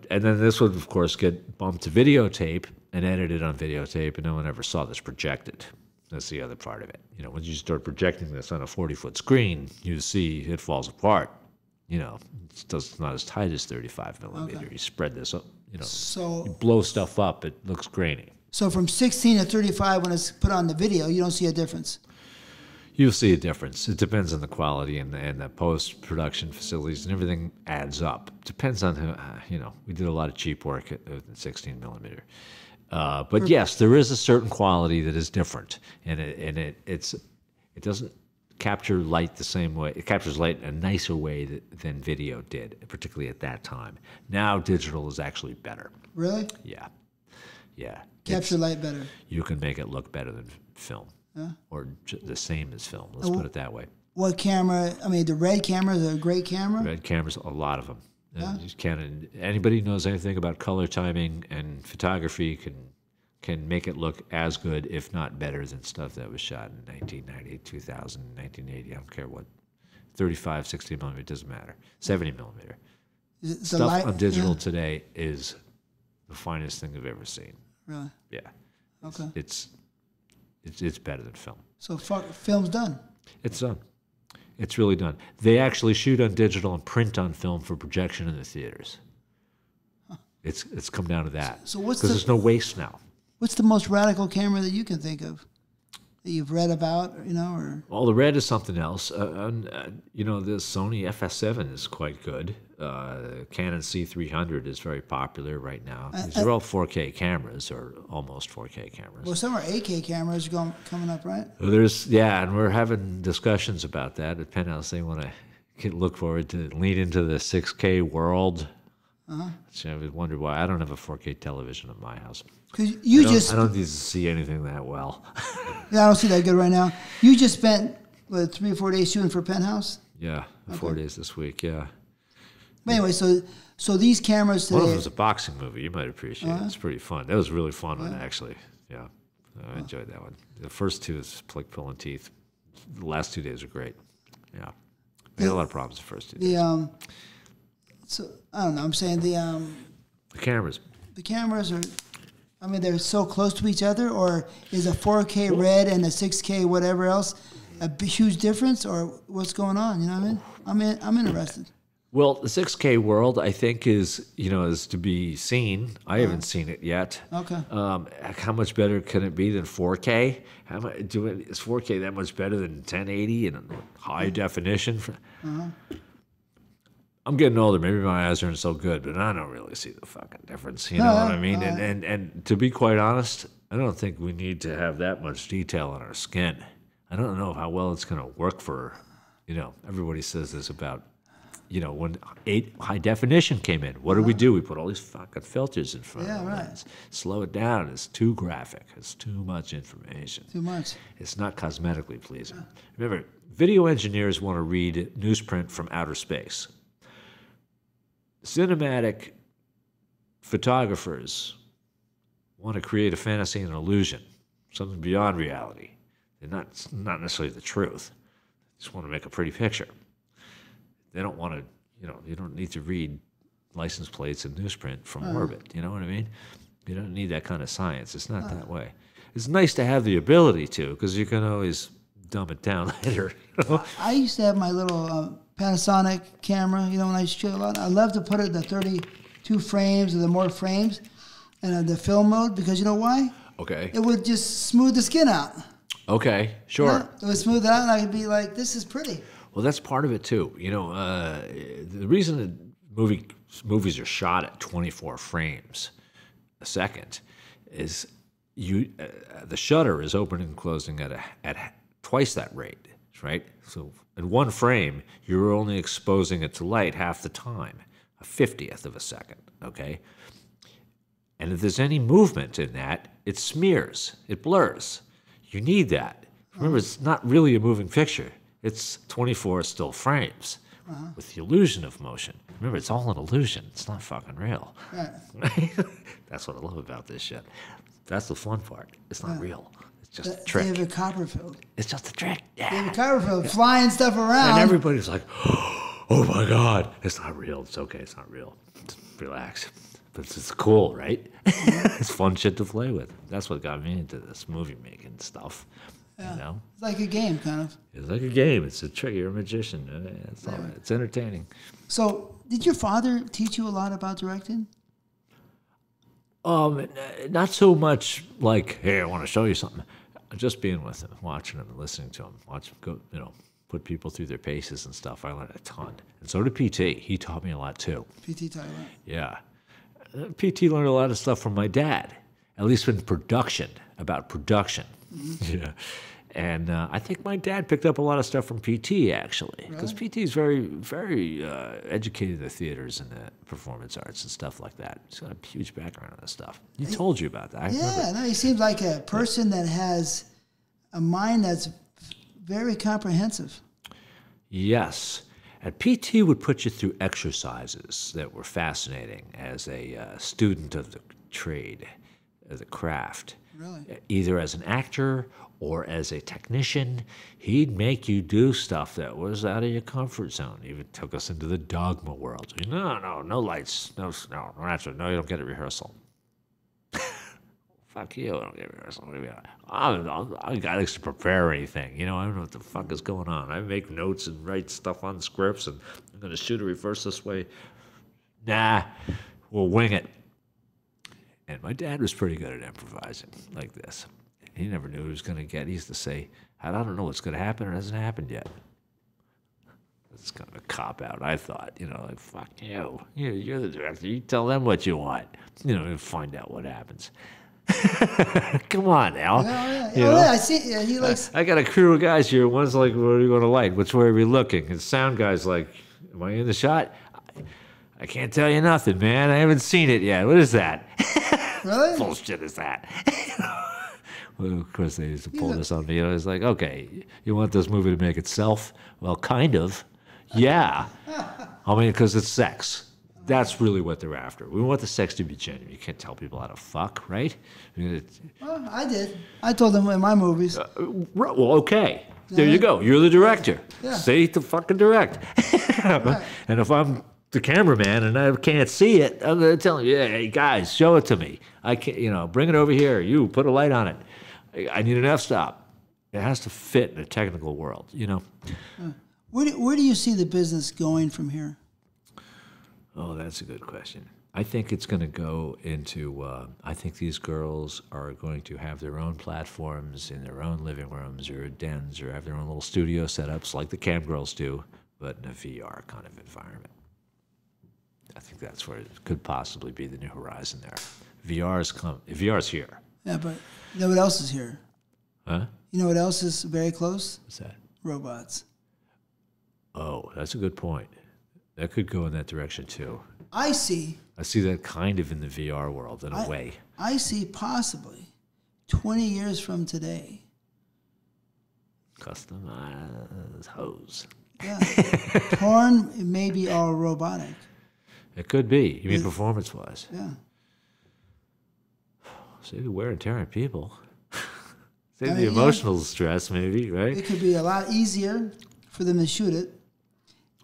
And then this would, of course, get bumped to videotape and edited on videotape, and no one ever saw this projected. That's the other part of it. When you start projecting this on a 40-foot screen, you see it falls apart. It's not as tight as 35 millimeter. Okay. You spread this up, so you blow stuff up, it looks grainy. So from 16 to 35, when it's put on the video, you don't see a difference? You'll see a difference. It depends on the quality and the post-production facilities, and everything adds up. Depends on we did a lot of cheap work at 16 millimeter. But yes, there is a certain quality that is different, and it doesn't capture light the same way. It captures light in a nicer way than video did, particularly at that time. Now digital is actually better. Really? Yeah. Capture light better. You can make it look better than film. Yeah. Or the same as film. Let's put it that way. What camera? I mean, the red cameras are a great camera. Red cameras, a lot of them. Yeah. Anybody who knows anything about color timing and photography can make it look as good, if not better, than stuff that was shot in 1990, 2000, 1980. I don't care what. 35, 60 millimeter, doesn't matter. 70 millimeter. Stuff on digital today is the finest thing I've ever seen. Really? Yeah. Okay. It's better than film. So film's done? It's done. It's really done. They actually shoot on digital and print on film for projection in the theaters. Huh. It's come down to that. So what's because there's no waste now. What's the most radical camera that you can think of that you've read about, or? Well, the red is something else. The Sony FS7 is quite good. Canon C300 is very popular right now. These are all 4K cameras, or almost 4K cameras. Well, some are 8K cameras coming up, right? And we're having discussions about that at Penthouse. They want to look forward to lead into the 6K world. So I would wonder why I don't have a 4K television in my house. Because I don't need to see anything that well. Yeah, I don't see that good right now. You just spent 3 or 4 days shooting for Penthouse? Yeah, 4 days this week. Yeah. But anyway, so these cameras today. One of them was a boxing movie. You might appreciate it. It's pretty fun. That was a really fun one, actually. Yeah, I enjoyed that one. The first two is like pulling teeth. The last 2 days were great. Yeah, we had a lot of problems the first 2 days. So I don't know. I'm saying the cameras. The cameras are. I mean, they're so close to each other, or is a 4K red and a 6K whatever else a huge difference, or what's going on? You know what I mean? I'm interested. Well, the 6K world, I think, is to be seen. I haven't seen it yet. Okay. How much better can it be than 4K? Is 4K that much better than 1080 and high definition? I'm getting older. Maybe my eyes aren't so good, but I don't really see the fucking difference. You know what I mean? And to be quite honest, I don't think we need to have that much detail on our skin. I don't know how well it's going to work for, everybody says this about you know, when high definition came in, what did we do? We put all these fucking filters in front of the lens. Slow it down. It's too graphic. It's too much information. Too much. It's not cosmetically pleasing. Remember, video engineers want to read newsprint from outer space. Cinematic photographers want to create a fantasy and an illusion, something beyond reality. They're not necessarily the truth. They just want to make a pretty picture. They don't want to, you know, you don't need to read license plates and newsprint from orbit. You know what I mean? You don't need that kind of science. It's not that way. It's nice to have the ability to, because you can always dumb it down later. You know? I used to have my little Panasonic camera, you know, when I shoot a lot. I love to put it in the 32 frames or the more frames and the film mode, because you know why? Okay. It would just smooth the skin out. Okay, sure. Yeah, it would smooth it out, and I could be like, this is pretty. Well, that's part of it, too. You know, the reason that movies are shot at 24 frames a second is the shutter is opening and closing at twice that rate, right? So in one frame, you're only exposing it to light half the time, a 50th of a second, okay? And if there's any movement in that, it smears, it blurs. You need that. Remember, it's not really a moving picture. It's 24 still frames with the illusion of motion. Remember, it's all an illusion. It's not fucking real. Right. That's what I love about this shit. That's the fun part. It's not real. It's just a trick. David Copperfield. It's just a trick. Yeah. David Copperfield flying stuff around. And everybody's like, oh my God, it's not real. It's okay. It's not real. Just relax. But it's cool, right? It's fun shit to play with. That's what got me into this movie making stuff. Yeah. You know? It's like a game, kind of. It's like a game. It's a trick. You're a magician. It's entertaining. So, did your father teach you a lot about directing? Not so much like, hey, I want to show you something. Just being with him, watching him, listening to him, watch him go, you know, put people through their paces and stuff. I learned a ton. And so did PT. He taught me a lot too. PT taught you a lot? Yeah. PT learned a lot of stuff from my dad, at least in production, about production. Mm-hmm. Yeah. And I think my dad picked up a lot of stuff from PT, actually, because PT is very, very educated in the theaters and the performance arts and stuff like that. He's got a huge background on this stuff. He told you about that. I remember. No, he seems like a person that has a mind that's very comprehensive. Yes. And PT would put you through exercises that were fascinating as a student of the trade, of the craft. Really? Either as an actor or as a technician. He'd make you do stuff that was out of your comfort zone. He even took us into the dogma world. No lights, no, you don't get a rehearsal. Fuck you, I don't get a rehearsal. I got to prepare anything. You know, I don't know what the fuck is going on. I make notes and write stuff on scripts, and I'm going to shoot a reverse this way. Nah, we'll wing it. And my dad was pretty good at improvising like this. He never knew what he was going to get. He used to say, I don't know what's going to happen. It hasn't happened yet. It's kind of a cop-out, I thought. You know, like, fuck you. You're the director. You tell them what you want. You know, and find out what happens. Come on, Al. Yeah, I see. Yeah, he likes. I got a crew of guys here. One's like, what are you going to light? Which way are we looking? And sound guy's like, am I in the shot? I can't tell you nothing, man. I haven't seen it yet. What is that? Really? Bullshit is that? Well, of course, they used to pull this on me. You know, it's like, okay, you want this movie to make itself? Well, kind of. Yeah. I mean, because it's sex. That's really what they're after. We want the sex to be genuine. You can't tell people how to fuck, right? Well, I did. I told them in my movies. Well, okay. There you go. You're the director. Yeah. Say to fucking direct. Right. And if I'm the cameraman and I can't see it, I'm going to tell him, yeah, hey, guys, show it to me. I can't, bring it over here. You put a light on it. I need an f-stop. It has to fit in a technical world, Where do you see the business going from here? Oh, that's a good question. I think it's going to go into, I think these girls are going to have their own platforms in their own living rooms or dens or have their own little studio setups like the cam girls do, but in a VR kind of environment. I think that's where it could possibly be the new horizon there. VR's here. Yeah, but you know what else is here? Huh? You know what else is very close? What's that? Robots. Oh, that's a good point. That could go in that direction too. I see that kind of in the VR world in a way. I see possibly 20 years from today. Customized hose. Yeah. Porn, it may be all robotic. It could be. You mean performance-wise? Yeah. Save the wear and tear on people. Save the emotional stress, maybe, right? It could be a lot easier for them to shoot it.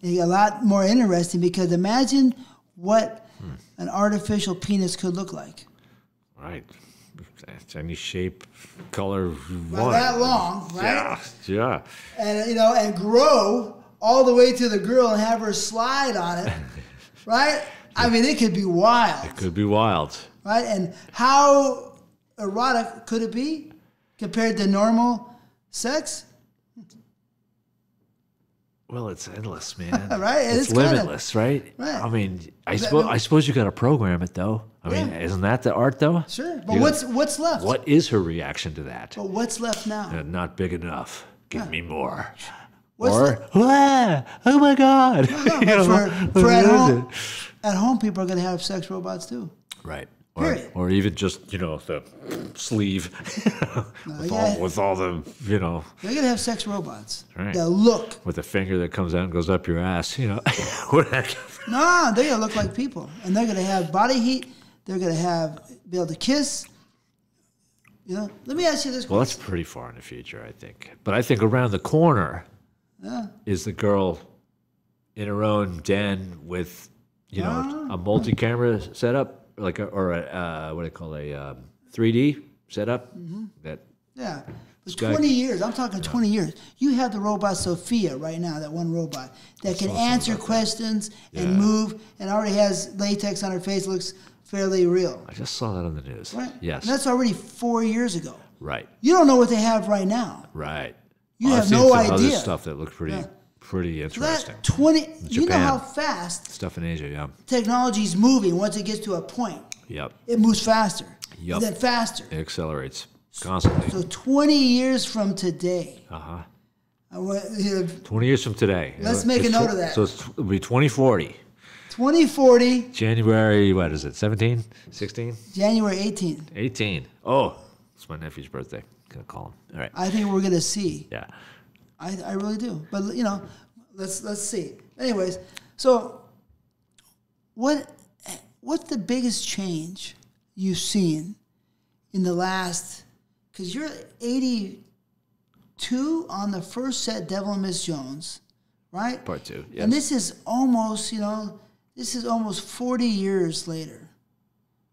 And a lot more interesting because imagine what an artificial penis could look like. Right. Any shape, color, Not that long, right? Yeah. And and grow all the way to the girl and have her slide on it, right? I mean, it could be wild. It could be wild. Right? And how erotic could it be compared to normal sex? Well, it's endless, man. Right? It's limitless, right? Right. I mean, I suppose you got to program it, though. I mean, isn't that the art, though? Sure. But what's left? What is her reaction to that? But what's left now? Not big enough. Give me more. What's oh my God. For at home, people are going to have sex robots too. Right. Period. Or even just, the sleeve with all the, They're going to have sex robots. Right. They'll look. With a finger that comes out and goes up your ass, No, they're going to look like people. And they're going to have body heat. They're going to be able to kiss. Let me ask you this question. Well, that's pretty far in the future, I think. But I think around the corner is the girl in her own den with, a multi-camera setup. What do they call a 3D setup? But 20 years. I'm talking 20 years. You have the robot Sophia right now, that one robot that can answer questions and move, and already has latex on her face. Looks fairly real. I just saw that on the news. Right. Yes. And that's already 4 years ago. Right. You don't know what they have right now. Right. You have no idea. Other stuff that looked pretty interesting. So that 20. You know how fast stuff in Asia. Yeah. Technology's moving. Once it gets to a point, it moves faster. Yep. And then faster. It accelerates constantly. So 20 years from today. 20 years from today. Let's make a note of that. So it'll be 2040. 2040. January, what is it, 17? 16? January 18. 18. Oh, it's my nephew's birthday. Gonna call him. All right. I think we're gonna see. Yeah. I really do. But let's see. Anyways, so what's the biggest change you've seen in the last? Because you're 82 on the first set, Devil and Miss Jones, right? Part 2. Yes. And this is almost 40 years later,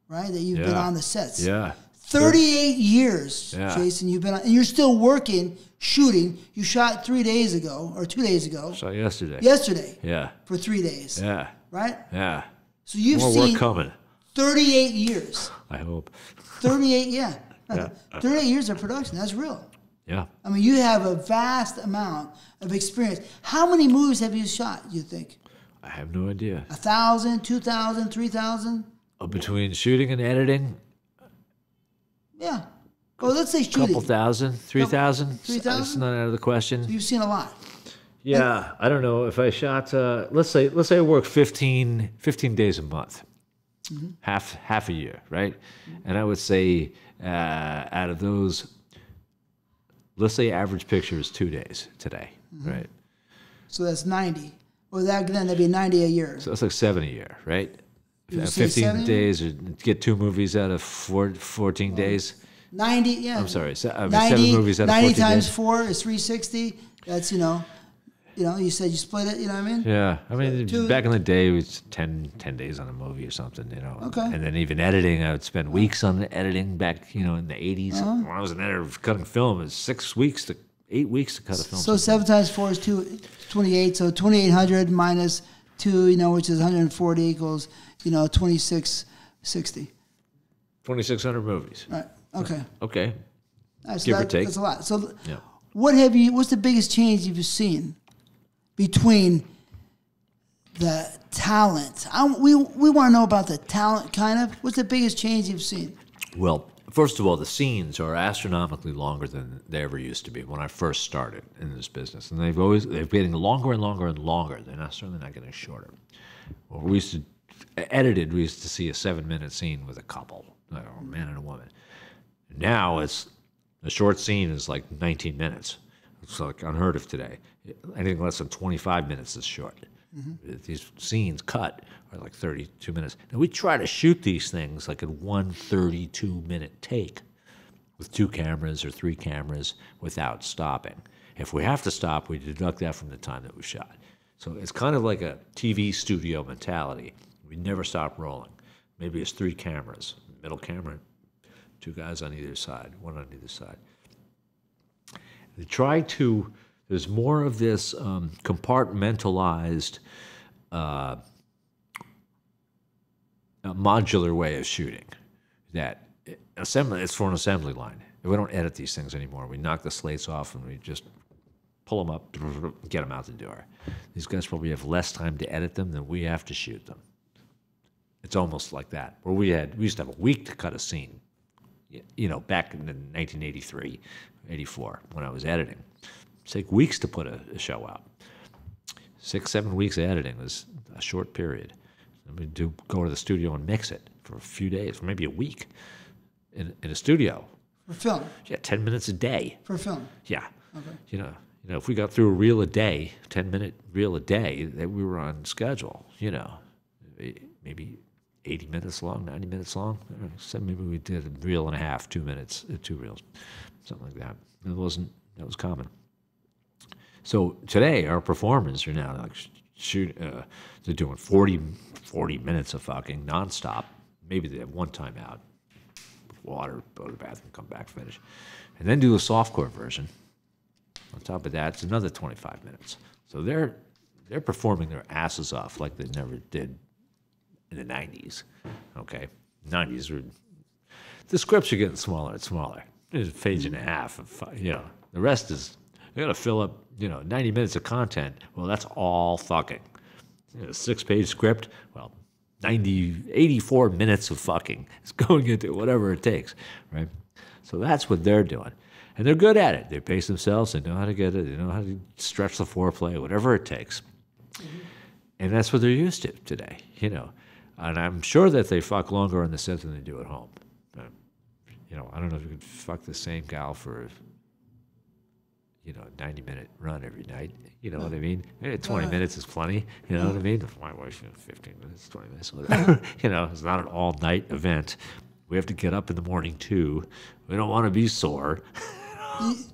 right? That you've been on the sets. Yeah. 38 years, Jason, you've been on, and you're still working, shooting. You shot 3 days ago, or 2 days ago. Shot yesterday. Yesterday. Yeah. For 3 days. Yeah. Right? Yeah. So you've More seen work coming. 38 years. I hope. 38, yeah. 38 years of production. That's real. Yeah. I mean, you have a vast amount of experience. How many movies have you shot, you think? I have no idea. 1,000, 2,000, 3,000? Between shooting and editing? Yeah. Well, let's say shooting. Couple thousand, 3,000. 3,000? That's not out of the question. So you've seen a lot. Yeah, I don't know if I shot. Let's say I work 15 days a month, half a year, right? And I would say out of those, let's say average picture is 2 days today, right? So that's 90. Well, that'd be 90 a year. So that's like 7 a year, right? You say 15 70? days, or get 2 movies out of 14 days. 90, yeah. I'm sorry, 90, 7 movies out of 90 14 times days. 4 is 360. That's, you said you split it, you know what I mean? Yeah, I mean, So back in the day, it was 10 days on a movie or something, Okay. And then even editing, I would spend weeks on the editing back, in the 80s. When I was an editor cutting film, it was 6 weeks to 8 weeks to cut a film. So 7 times 4 is 28. So 2,800 minus 2, which is 140 equals, 2660. 2,600 movies. Right. Okay. Okay. Nice. Give or take. That's a lot. So Yeah. what's the biggest change you've seen between the talent? We want to know about the talent, kind of. What's the biggest change you've seen? Well, First of all, the scenes are astronomically longer than they ever used to be when I first started in this business, and they're getting longer and longer and longer. They're certainly not getting shorter. Well, we used to see a 7-minute scene with a couple, a man and a woman. Now a short scene is like 19 minutes. It's like unheard of today. Anything less than 25 minutes is short. These scenes cut are like 32 minutes. Now, we try to shoot these things like in one 32-minute take with 2 cameras or 3 cameras without stopping. If we have to stop, we deduct that from the time that we shot. So it's kind of like a TV studio mentality. We never stop rolling. Maybe it's 3 cameras, middle camera, 2 guys on either side, 1 on either side. They try to... There's more of this compartmentalized, modular way of shooting. That it's for an assembly line. We don't edit these things anymore. We knock the slates off and we just pull them up, get them out the door. These guys probably have less time to edit them than we have to shoot them. It's almost like that. Where we used to have a week to cut a scene. You know, back in 1983, 84, when I was editing. Take weeks to put a show out. 6-7 weeks of editing was a short period. And we'd go to the studio and mix it for a few days, for maybe a week, in a studio. For film? Yeah, 10 minutes a day. For film? Yeah. Okay. You know, if we got through a reel a day, 10-minute reel a day, that we were on schedule. You know, maybe 80 minutes long, 90 minutes long. So maybe we did a reel and a half, 2 minutes, 2 reels, something like that. That was common. So today, our performers are now like they're doing 40 minutes of fucking nonstop. Maybe they have one time out, water, go to the bathroom, come back, finish, and then do a softcore version. On top of that, it's another 25 minutes. So they're performing their asses off like they never did in the 90s. Okay, 90s were the scripts are getting smaller and smaller. There's a page and a half of the rest is. They got to fill up, 90 minutes of content. Well, that's all fucking. A 6-page script, well, 84 minutes of fucking is going into whatever it takes, right? So that's what they're doing. And they're good at it. They pace themselves. They know how to get it. They know how to stretch the foreplay, whatever it takes. Mm-hmm. And that's what they're used to today, And I'm sure that they fuck longer on the set than they do at home. I don't know if you could fuck the same gal for... a 90-minute run every night. You know what I mean? 20 minutes is plenty. You know what I mean? My wife, 15 minutes, 20 minutes, whatever. It's not an all-night event. We have to get up in the morning, too. We don't want to be sore.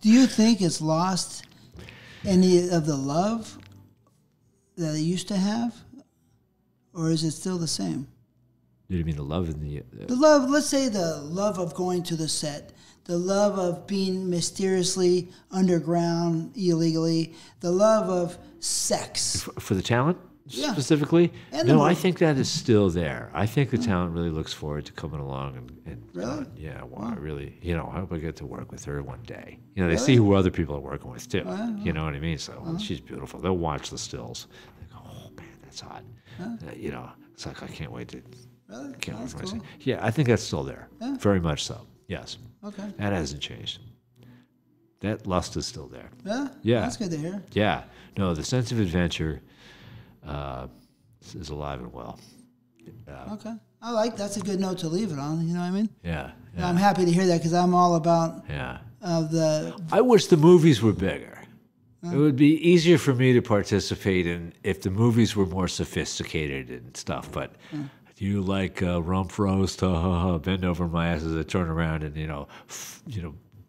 Do you think it's lost any of the love that it used to have? Or is it still the same? Do you mean the love in the love, let's say the love of going to the set. The love of being mysteriously underground illegally, the love of sex. For the talent specifically? And no, I think that is still there. I think the talent really looks forward to coming along and really? I really, I hope I get to work with her one day. They see who other people are working with too. You know what I mean? So she's beautiful. They'll watch the stills. They go, oh man, that's hot. It's like I can't wait to. Really? Can't wait cool. to see. Yeah, I think that's still there. Yeah. Very much so. Yes. Okay. That hasn't changed. That lust is still there. Yeah? Yeah. That's good to hear. Yeah. No, the sense of adventure is alive and well. Okay. That's a good note to leave it on, you know what I mean? Yeah. I'm happy to hear that because I'm all about I wish the movies were bigger. It would be easier for me to participate in if the movies were more sophisticated and stuff, but... Do you like rump roast? Bend over my ass as I turn around and,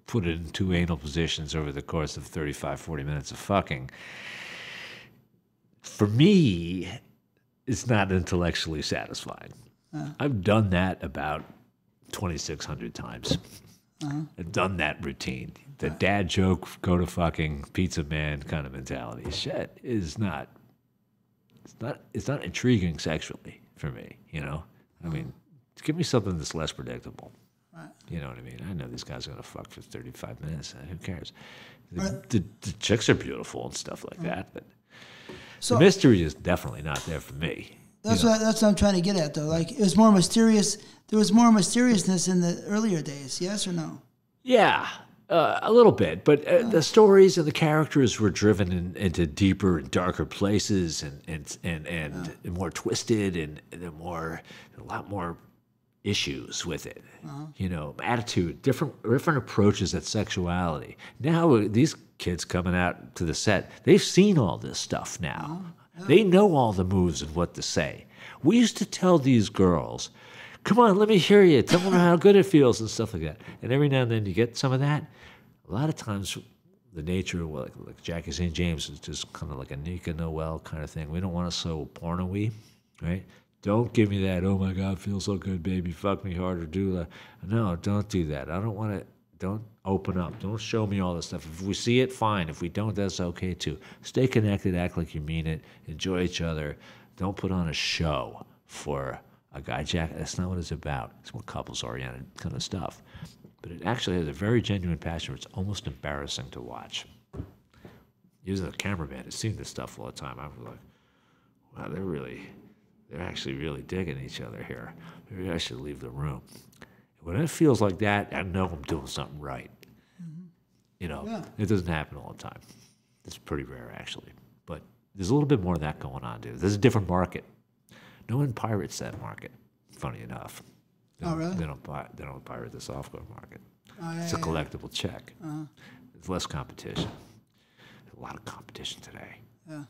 put it in 2 anal positions over the course of 35, 40 minutes of fucking. For me, it's not intellectually satisfying. I've done that about 2,600 times. I've done that routine. The dad joke, go to fucking pizza man kind of mentality. Shit is not, it's not intriguing sexually. For me, I mean, give me something that's less predictable. Right. You know what I mean? I know these guys are going to fuck for 35 minutes. Who cares? The chicks are beautiful and stuff like that, but the mystery is definitely not there for me. That's what I'm trying to get at, though. Like, it was more mysterious. There was more mysteriousness in the earlier days. Yes or no? Yeah, a little bit. But the stories and the characters were driven into deeper and darker places, and more twisted, and a lot more issues with it. You know, attitude, different approaches at sexuality. Now these kids coming out to the set, they've seen all this stuff now. They know all the moves and what to say. We used to tell these girls, come on, let me hear you. Tell them how good it feels and stuff like that. And every now and then you get some of that. A lot of times the nature of like Jackie St. James is just kind of like a Nika Noel kind of thing. We don't want to so porno-y, right? Don't give me that, oh my God, feels so good, baby, fuck me harder, do that. No, don't do that. I don't want to, don't open up. Don't show me all this stuff. If we see it, fine. If we don't, that's okay too. Stay connected, act like you mean it, enjoy each other. Don't put on a show for a guy jacket. That's not what it's about. It's more couples-oriented kind of stuff. But it actually has a very genuine passion. It's almost embarrassing to watch. Using a cameraman, I've seen this stuff all the time. I was like, wow, they're actually really digging each other here. Maybe I should leave the room. When it feels like that, I know I'm doing something right. You know, it doesn't happen all the time. It's pretty rare, actually. But there's a little bit more of that going on, dude. There's a different market. No one pirates that market, funny enough. Really? They don't pirate the softcore market. Yeah, it's a collectible check. There's less competition. There's a lot of competition today.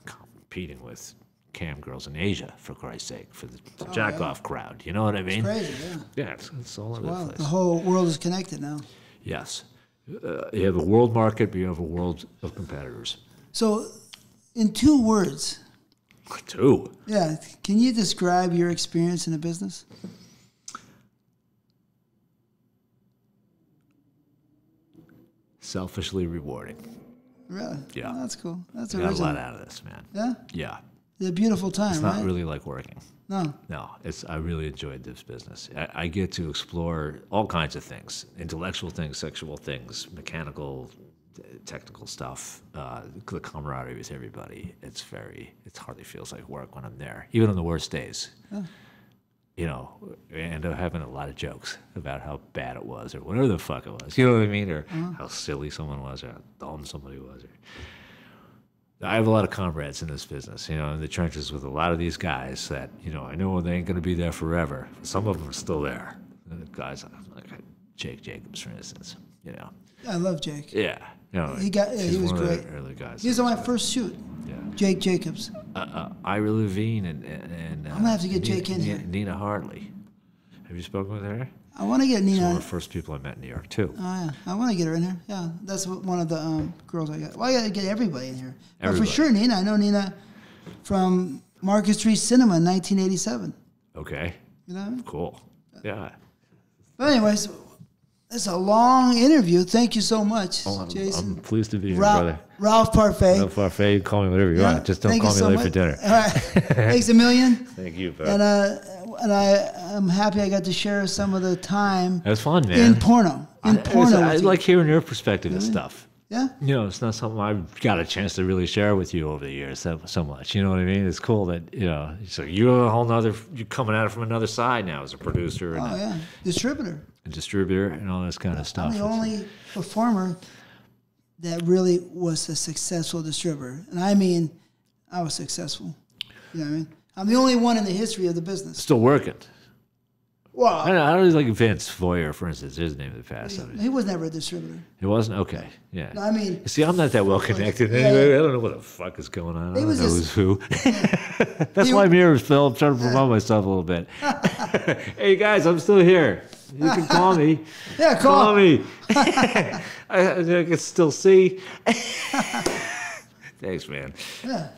Competing with cam girls in Asia, for Christ's sake, for the jack-off crowd. You know what I mean? It's crazy, Yeah, it's all over the place. The whole world is connected now. Yes. You have a world market, but you have a world of competitors. So, in 2 words. 2? Yeah. Can you describe your experience in the business? Selfishly rewarding. Really? Yeah. Oh, that's cool. That's I got original. a lot out of this, man. Yeah? Yeah. It's a beautiful time, It's not really like working. No. No, I really enjoyed this business. I get to explore all kinds of things, intellectual things, sexual things, mechanical, technical stuff, the camaraderie with everybody. It hardly feels like work when I'm there, even on the worst days. You know, we end up having a lot of jokes about how bad it was or whatever the fuck it was. You know what I mean? Or how silly someone was or how dumb somebody was. I have a lot of comrades in this business, you know, in the trenches with a lot of these guys that, you know, I know they ain't going to be there forever. Some of them are still there. The guys like Jake Jacobs, for instance, you know. I love Jake. Yeah. You know, he was great. Early guys. He was on my first shoot. Yeah. Jake Jacobs. Ira Levine and I'm going to have to get Jake in here. Nina Hartley. Have you spoken with her? I want to get Nina. She's one of the first people I met in New York, too. Oh, yeah. I want to get her in here. Yeah. That's one of the girls I got. Well, I got to get everybody in here. But for sure, Nina. I know Nina from Market Street Cinema in 1987. Okay. You know what I mean? Cool. Yeah. But anyways, it's a long interview. Thank you so much, Jason. I'm pleased to be here, brother. Ralph Parfait. Ralph Parfait, you can call me whatever you want. Just don't call me late for dinner. All right. Thanks a million. Thank you, bro. And I'm happy I got to share some of the time. It was fun, man. In porno. I like hearing your perspective of stuff. Yeah. You know, it's not something I've got a chance to really share with you over the years so much. You know what I mean? It's cool that, you know, so you're coming at it from another side now as a producer. And Distributor. A distributor and all this kind of stuff. I'm the only performer that really was a successful distributor. And I mean, I was successful. You know what I mean? I'm the only one in the history of the business. Still working. Well, I don't like Vince Foyer, for instance. His name of the past. He was never a distributor. He wasn't? Okay. Yeah. No, I mean, see, I'm not that well connected anyway. I don't know what the fuck is going on. I don't know who's who. That's why I'm here, Phil. I'm trying to promote myself a little bit. Hey, guys, I'm still here. You can call me. Yeah, call me. I can still see. Thanks, man. Yeah.